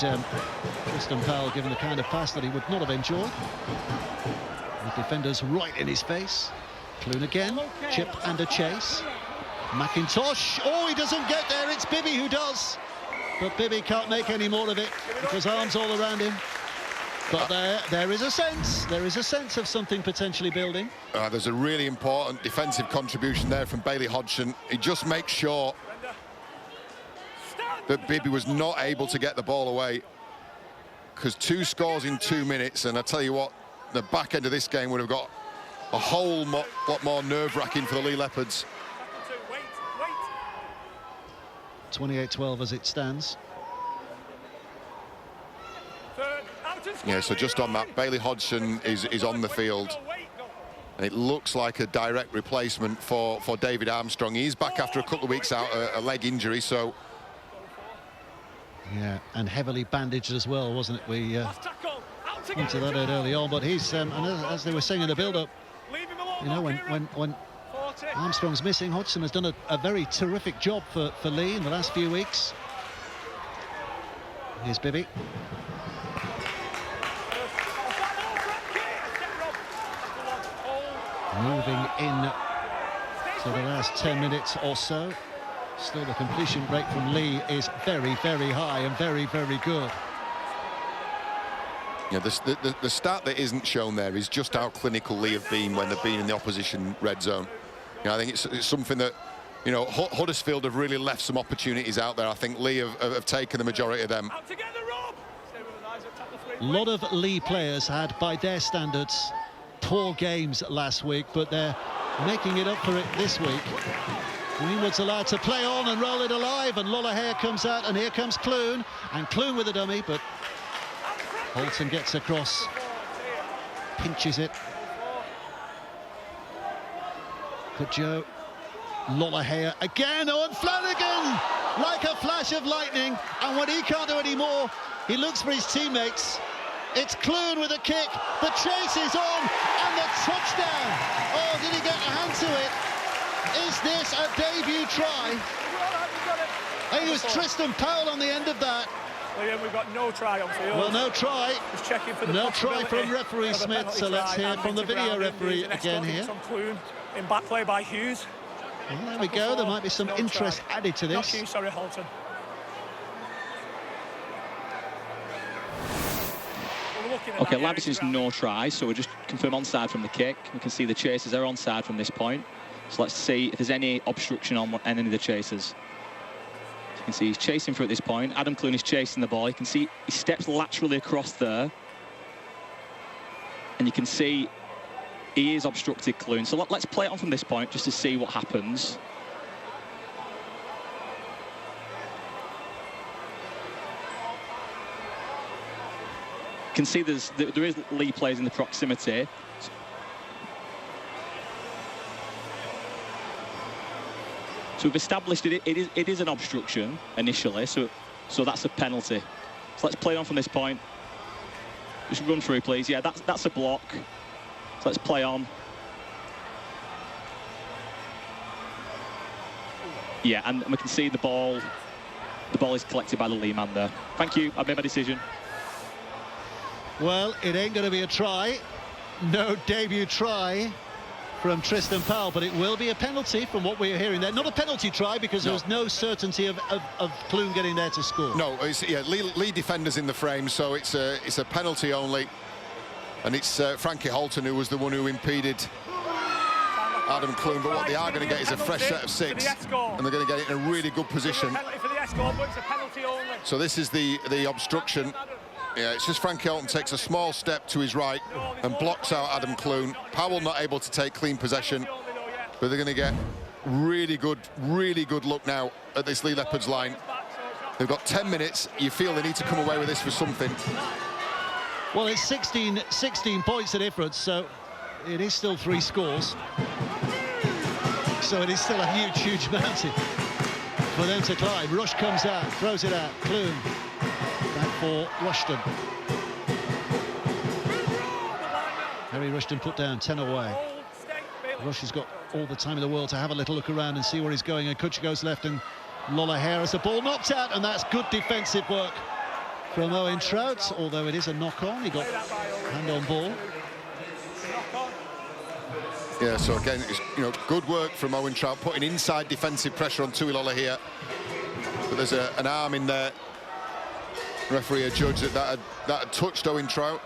Tristan Powell given the kind of pass that he would not have enjoyed. The defender's right in his face. Clune again, chip and a chase. McIntosh, oh, he doesn't get there, it's Bibby who does. But Bibby can't make any more of it because arms all around him. But there is a sense of something potentially building. There's a really important defensive contribution there from Bailey Hodgson. He just makes sure that Bibby was not able to get the ball away, because 2 scores in 2 minutes, and I tell you what, the back end of this game would have got a whole lot more nerve-wracking for the Leigh Leopards. 28-12 as it stands. Yeah, so just on that, Bailey Hodgson is on the field. And it looks like a direct replacement for David Armstrong. He's back after a couple of weeks out, a leg injury, so... Yeah, and heavily bandaged as well, wasn't it? We went to that early on, but he's, and as they were saying in the build-up, you know, when Armstrong's missing, Hodgson has done a very terrific job for Leigh in the last few weeks. Here's Bibby. Moving in to the last 10 minutes or so. Still, the completion rate from Leigh is very, very high and very, very good. Yeah, the stat that isn't shown there is just how clinical Leigh have been when they've been in the opposition red zone. You know, I think it's something that, you know, Huddersfield have really left some opportunities out there. I think Leigh have taken the majority of them. A lot of Leigh players had, by their standards, poor games last week, but they're making it up for it this week. Greenwood's allowed to play on and roll it alive, and Lollahea comes out, and here comes Clune, and Clune with a dummy, but Bolton gets across, pinches it. Good Joe. Lollahea again, Owen Flanagan, like a flash of lightning, and when he can't do any more, he looks for his teammates. It's Clune with a kick, the chase is on, and the touchdown. Oh, did he get a hand to it? Is this a debut try? I think it was Tristan Powell on the end of that. Well, yeah, we've got no try on field. Well, no try. Just checking for the no try from referee Smith, so let's hear from the video referee again here. Clune in back play by Hughes. Well, there we go, there might be some interest added to this. Not Hughes, sorry, Halton. Okay, Lavison's no try, so we'll just confirm onside from the kick. We can see the chasers are onside from this point. So let's see if there's any obstruction on any of the chasers. So you can see he's chasing through at this point. Adam Clune is chasing the ball. You can see he steps laterally across there. And you can see he is obstructed Clune. So let's play it on from this point just to see what happens. You can see there is Leigh players in the proximity. So we've established it is an obstruction initially, so that's a penalty. So let's play on from this point. Just run through, please. Yeah, that's a block. So let's play on. Yeah, and we can see the ball is collected by the Leigh man there. Thank you, I've made my decision. Well, it ain't going to be a try. No debut try from Tristan Powell, but it will be a penalty from what we're hearing there. Not a penalty try because there was no certainty of Clune getting there to score. No, yeah, Leigh defenders in the frame, so it's a penalty only. And it's Frankie Halton who was the one who impeded Adam Clune, but what they are going to get is a fresh set of 6, and they're going to get it in a really good position. So this is the obstruction. Yeah, it's just Frankie Halton takes a small step to his right and blocks out Adam Clune. Powell not able to take clean possession, but they're going to get really good look now at this Leigh Leopards line. They've got 10 minutes. You feel they need to come away with this for something. Well, it's 16 points the difference, so it is still 3 scores. So it is still a huge mountain for them to climb. Rush comes out, throws it out. Clune back for Rushton. Harry Rushton put down, 10 away. Rush has got all the time in the world to have a little look around and see where he's going, and Kutcher goes left, and Lola Hare has the ball knocked out, and that's good defensive work from Owen Trout, although it is a knock-on. He got hand on ball. Yeah, so again, it's, good work from Owen Trout, putting inside defensive pressure on Tuilola here. But there's an arm in there. Referee adjudged that had touched Owen Trout,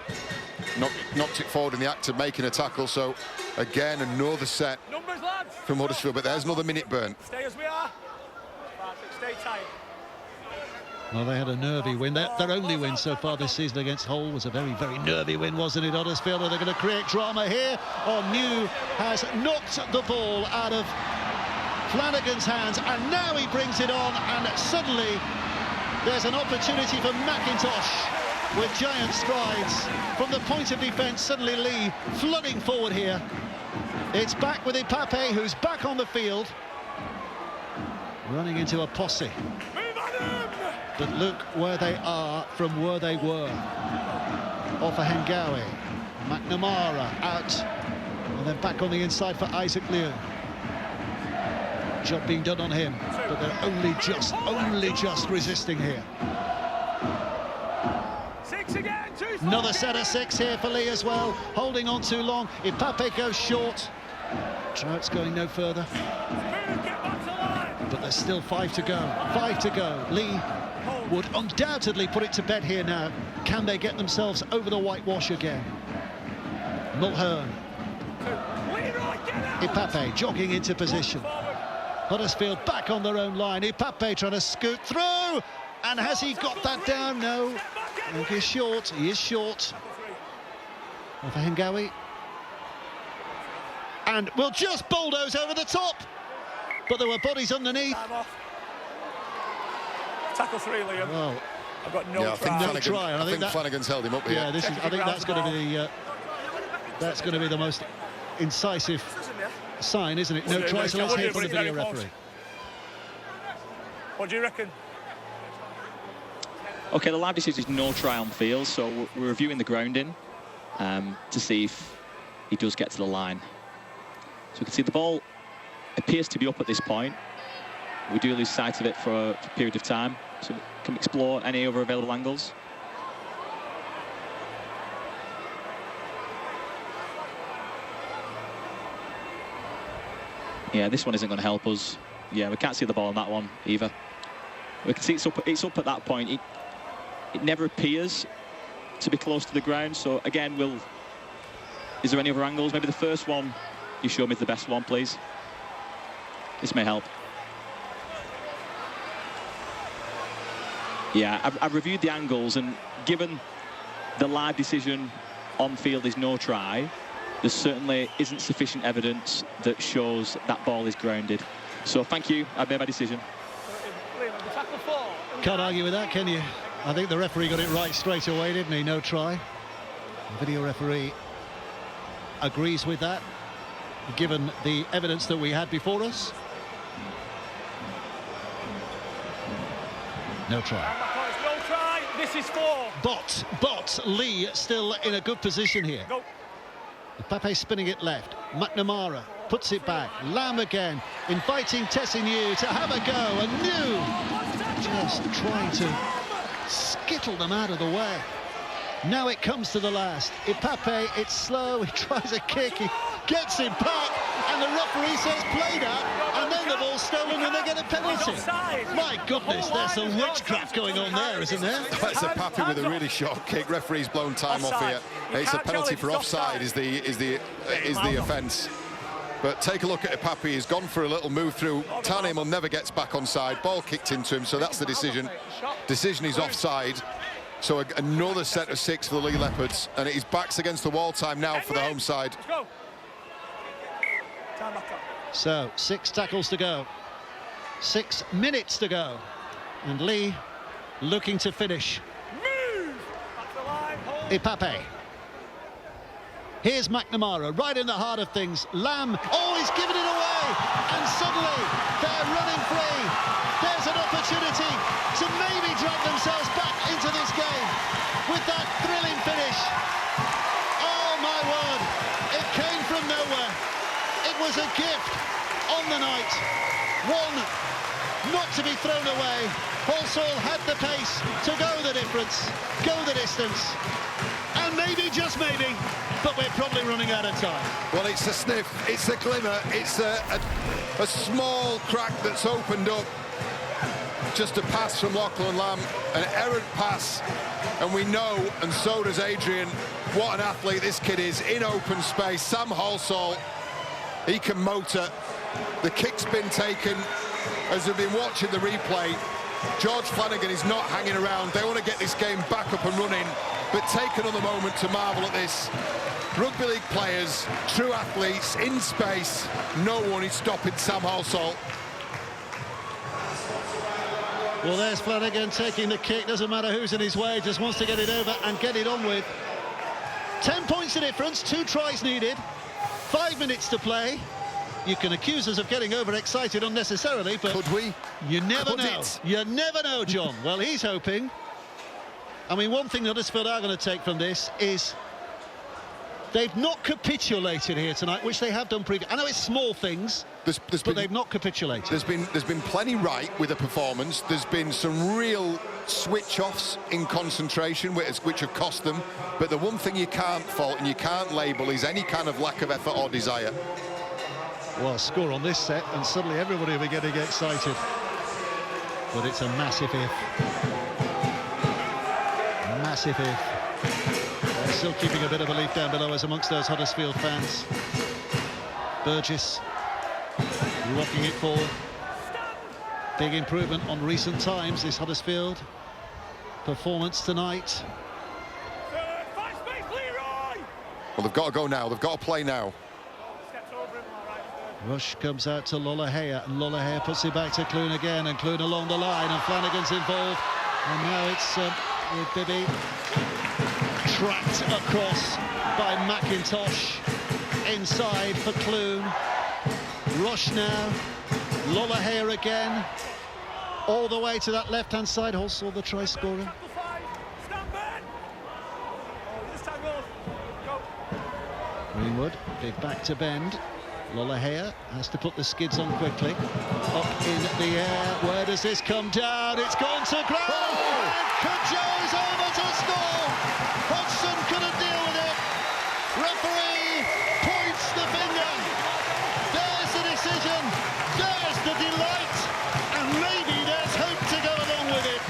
knocked it forward in the act of making a tackle. So again, another set from Huddersfield, but there's another minute burn. Stay as we are. Stay tight. Well, they had a nervy win. Their only win so far this season against Hull was a very, very nervy win, wasn't it, Huddersfield? Are they going to create drama here? New has knocked the ball out of Flanagan's hands, and now he brings it on, and suddenly there's an opportunity for McIntosh with giant strides. From the point of defence, suddenly Leigh flooding forward here. It's back with Ipape, who's back on the field. Running into a posse. But look where they are from where they were. Off a Hengawi. McNamara out. And then back on the inside for Isaac Liu. Job being done on him, but they're only just resisting here. Six again, Another set of 6 here for Leigh as well. Holding on too long. Ipape goes short. Trout's going no further. But there's still 5 to go. 5 to go. Leigh would undoubtedly put it to bed here now. Can they get themselves over the whitewash again? Mulhern. Ipape jogging into position. Huddersfield back on their own line. Ipape trying to scoot through. And has he got that down? No. I think he's short. He is short. Off a Hengawi. And will just bulldoze over the top. But there were bodies underneath. Tackle 3, Liam. Well, I've got no try. I think Flanagan's held him up here. Yeah, I think that's going to be the most incisive sign, isn't it? No try, so let's hear from the video referee. What do you reckon? Okay, the live decision is no try on field, so we're reviewing the grounding to see if he does get to the line. So we can see the ball appears to be up at this point. We do lose sight of it for a period of time, so we can explore any other available angles. Yeah, this one isn't going to help us. Yeah, we can't see the ball on that one either. We can see it's up at that point. It never appears to be close to the ground, so again, is there any other angles? Maybe the first one you show me is the best one, please. This may help. Yeah, I've reviewed the angles, and given the live decision on field is no try, there certainly isn't sufficient evidence that shows that ball is grounded. So thank you, I've made my decision. Can't argue with that, can you? I think the referee got it right straight away, didn't he? No try. The video referee agrees with that, given the evidence that we had before us. No try. No try. This is 4. But Leigh still in a good position here. Go. Pape spinning it left. McNamara puts it back. Lamb again, inviting Tessignew to have a go. And New just trying to skittle them out of the way. Now it comes to the last. Ipape, it's slow. He tries a kick. He gets him back. And the referee says played out. And then the ball's stolen and they get a penalty. My goodness, there's some witchcraft going on there, isn't there? That's Ipape with a really short kick. Referee's blown time off here. It's a penalty for offside is the offence. But take a look at Ipape. He's gone for a little move through. Tanemal never gets back on side. Ball kicked into him, so that's the decision. Decision is offside. So another set of 6 for the Leigh Leopards, and his back's against the wall time now for the home side. So 6 tackles to go, 6 minutes to go, and Leigh looking to finish. Ipape. Here's McNamara right in the heart of things. Lamb, oh, he's given it away, and suddenly they're running free. There's an opportunity to maybe drag themselves back into this game with that thrilling finish. Oh my word, was a gift on the night. One not to be thrown away. Halsall had the pace to go the difference, go the distance. And maybe, just maybe, but we're probably running out of time. Well, it's a sniff, it's a glimmer, it's a small crack that's opened up. Just a pass from Lachlan Lamb, an errant pass, and we know, and so does Adrian, what an athlete this kid is in open space. Sam Halsall, he can motor. The kick's been taken. As we've been watching the replay, George Flanagan is not hanging around. They want to get this game back up and running, but take another moment to marvel at this. Rugby league players, true athletes, in space. No one is stopping Sam Halsall. Well, there's Flanagan taking the kick. Doesn't matter who's in his way, just wants to get it over and get it on with. 10 points the difference, 2 tries needed, 5 minutes to play. You can accuse us of getting overexcited unnecessarily, but could we? You never Could know. it? You never know, John. Well, he's hoping. I mean, one thing that Huddersfield are going to take from this is they've not capitulated here tonight, which they have done previously. I know it's small things, but they've not capitulated. There's been plenty right with the performance. There's been some real switch-offs in concentration, which have cost them. But the one thing you can't fault and you can't label is any kind of lack of effort or desire. Well, score on this set, and suddenly everybody will be getting excited. But it's a massive if. Massive if. They're still keeping a bit of a leaf down below us amongst those Huddersfield fans. Burgess rocking it forward. Big improvement on recent times, this Huddersfield performance tonight. Well, they've got to go now. They've got to play now. Rush comes out to Lollahea, and Lollahea puts it back to Clune again, and Clune along the line, and Flanagan's involved. And now it's with Bibby tracked across by McIntosh inside for Clune. Rush now, Lollahea again, all the way to that left-hand side. Halsall, the try scorer. Greenwood, big back to bend. Lollahea has to put the skids on quickly. Up in the air. Where does this come down? It's gone to ground. Oh! Cudjoe's over to score. Hodgson couldn't deal with it. Referee points the finger. There's the decision. There's the delight. And maybe there's hope to go along with it.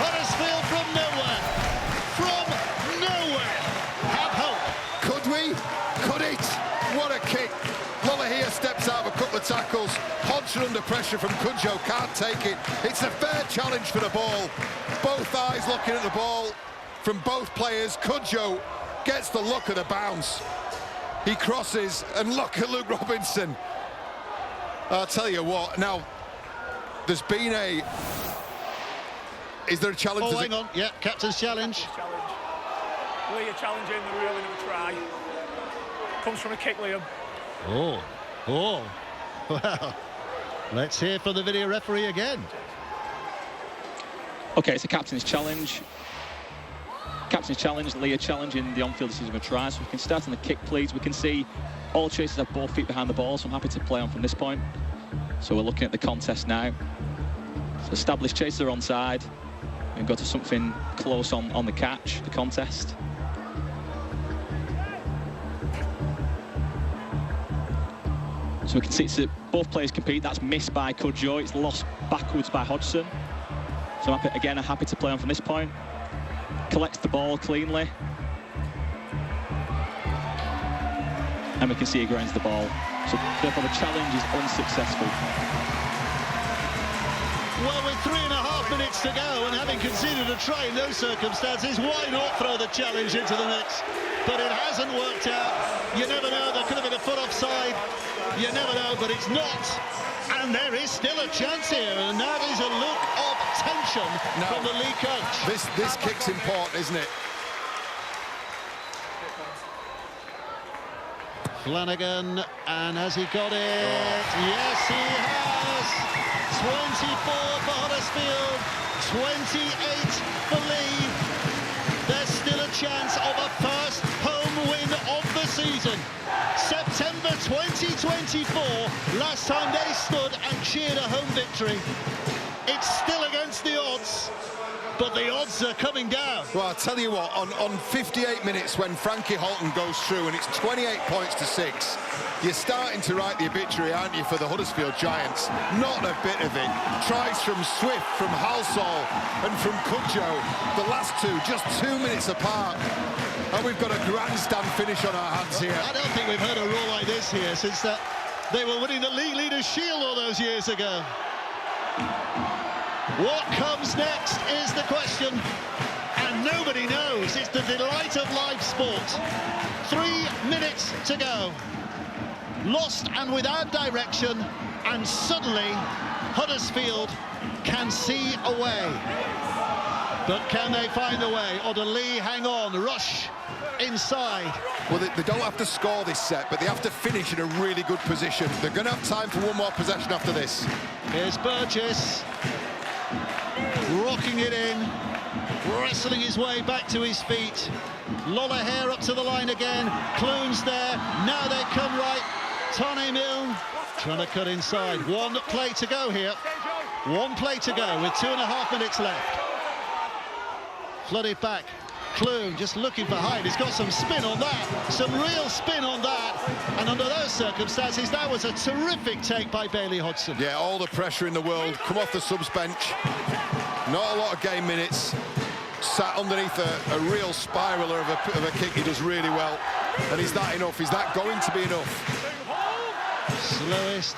Huddersfield from nowhere. From nowhere. Have hope. Could we? Could it? What a kick. Lollahea steps out of a couple of tackles. Hodgson under pressure from Cudjoe, can't take it. It's a fair challenge for the ball. Both eyes looking at the ball from both players. Cudjoe gets the look of the bounce. He crosses, and look at Luke Robinson. I'll tell you what, now, there's been a... Is there a challenge? Oh, hang on. Yeah, captain's challenge. Leigh challenging the ruling of a try. Comes from a kick, Liam. Oh, well, let's hear from the video referee again. Okay, it's a captain's challenge. Captain's challenge, Leigh challenging the on-field decision of a try. So we can start on the kick, please. We can see all chasers have both feet behind the ball, so I'm happy to play on from this point. So we're looking at the contest now. So established chaser onside. And go to something close on the catch, the contest. So we can see it's both players compete. That's missed by Cudjoe. It's lost backwards by Hodgson. So I'm happy to play on from this point. Collects the ball cleanly. And we can see he grinds the ball. So therefore the challenge is unsuccessful. Well, with 3.5 minutes to go and having conceded a try in those circumstances, why not throw the challenge into the mix? But it hasn't worked out. You never know, there could have been a foot offside. You never know, but it's not. And there is still a chance here, and that is a look of tension from the Leigh coach. This kick's important, isn't it? Flanagan, and has he got it? Yes, he has. 24 for Huddersfield, 28 for Leigh. There's still a chance of a first home win of the season. September 2020. 2024, last time they stood and cheered a home victory. It's still against the odds, but the odds are coming down. Well, I'll tell you what, on 58 minutes when Frankie Holton goes through and it's 28 points to 6, you're starting to write the obituary, aren't you, for the Huddersfield Giants? Not a bit of it. Tries from Swift, from Halsall and from Cudjoe. The last two, just 2 minutes apart. And we've got a grandstand finish on our hands here. I don't think we've heard a roar like this here since that they were winning the League Leaders' Shield all those years ago. What comes next is the question, and nobody knows. It's the delight of live sport. 3 minutes to go. Lost and without direction, and suddenly Huddersfield can see a way. But can they find the way, or do Leigh hang on, rush inside? Well, they don't have to score this set, but they have to finish in a really good position. They're going to have time for one more possession after this. Here's Burgess, rocking it in, wrestling his way back to his feet. Lollahare up to the line again. Clune's there. Now they come right. Tony Milne trying to cut inside. One play to go here. One play to go with 2.5 minutes left. Flooded back. Clune just looking for height. He's got some spin on that. Some real spin on that. And under those circumstances, that was a terrific take by Bailey Hodgson. Yeah, all the pressure in the world. Come off the subs bench. Not a lot of game minutes. Sat underneath a real spiraler of a kick. He does really well. And is that enough? Is that going to be enough? Slowest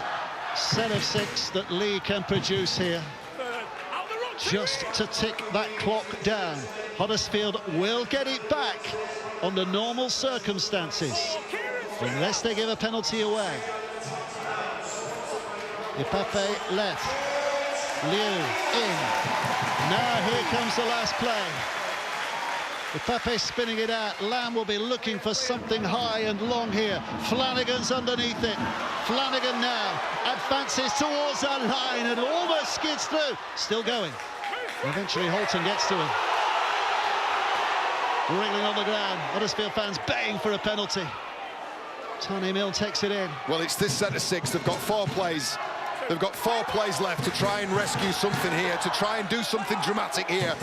set of 6 that Leigh can produce here. Just to tick that clock down. Huddersfield will get it back under normal circumstances, unless they give a penalty away. Ipape left. Liu in. Now here comes the last play. Ipape spinning it out. Lamb will be looking for something high and long here. Flanagan's underneath it. Flanagan now advances towards that line and almost skids through. Still going. Eventually Holton gets to him. Wriggling on the ground. Huddersfield fans baying for a penalty. Tony Milne takes it in. Well, it's this set of 6. They've got 4 plays. They've got 4 plays left to try and rescue something here, to try and do something dramatic here.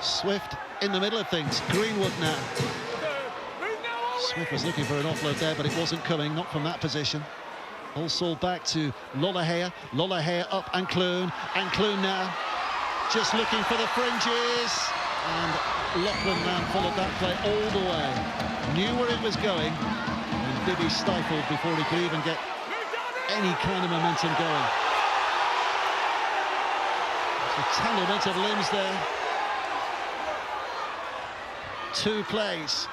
Swift in the middle of things. Greenwood now. Swift was looking for an offload there, but it wasn't coming, not from that position. Halsall back to Lollahare. Lollahare up and Clune now. Just looking for the fringes. And Lachlan now followed that play all the way. Knew where it was going. And Bibby stifled before he could even get any kind of momentum going. It's a tanglement of limbs there. 2 plays.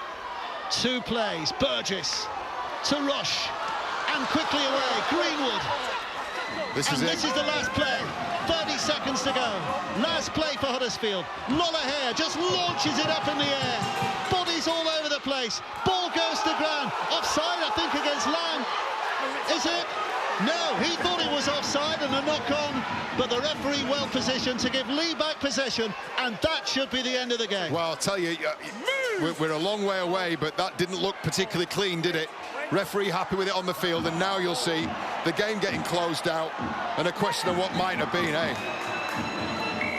2 plays. Burgess to Rush. And quickly away. Greenwood. This is the last play. 30 seconds to go. Last play for Huddersfield. Lollahare just launches it up in the air. Bodies all over the place. Ball goes to ground. Offside, I think, against Lamb. Is it? No, he thought it was offside and a knock-on, but the referee well positioned to give Leigh back possession, and that should be the end of the game. Well, I'll tell you, we're a long way away, but that didn't look particularly clean, did it? Referee happy with it on the field, and now you'll see the game getting closed out and a question of what might have been, eh?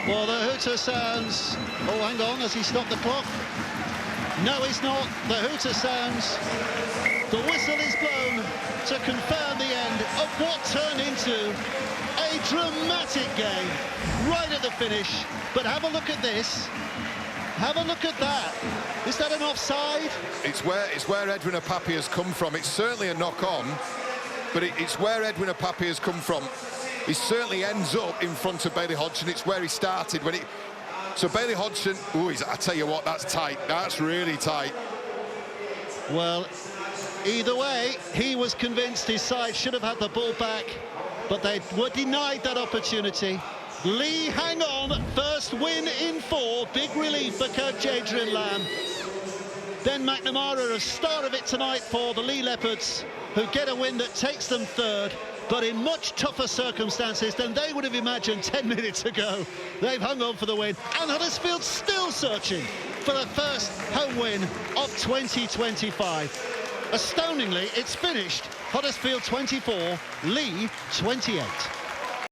Well, the hooter sounds... Oh, hang on, has he stopped the clock? No, he's not. The hooter sounds. The whistle is blown to confirm the end of what turned into a dramatic game right at the finish. But have a look at this. Have a look at that. Is that an offside? It's where Edwin Ipape has come from. It's certainly a knock-on, but it's where Edwin Ipape has come from. He certainly ends up in front of Bailey Hodgson. It's where he started when it. So Bailey Hodgson, I tell you what, that's tight. That's really tight. Well, either way, he was convinced his side should have had the ball back, but they were denied that opportunity. Leigh hang on, first win in 4, big relief for coach Adrian Lamb. Ben McNamara, a star of it tonight for the Leigh Leopards, who get a win that takes them 3rd, but in much tougher circumstances than they would have imagined 10 minutes ago. They've hung on for the win, and Huddersfield still searching for the first home win of 2025. Astoundingly, it's finished Huddersfield 24, Leigh 28.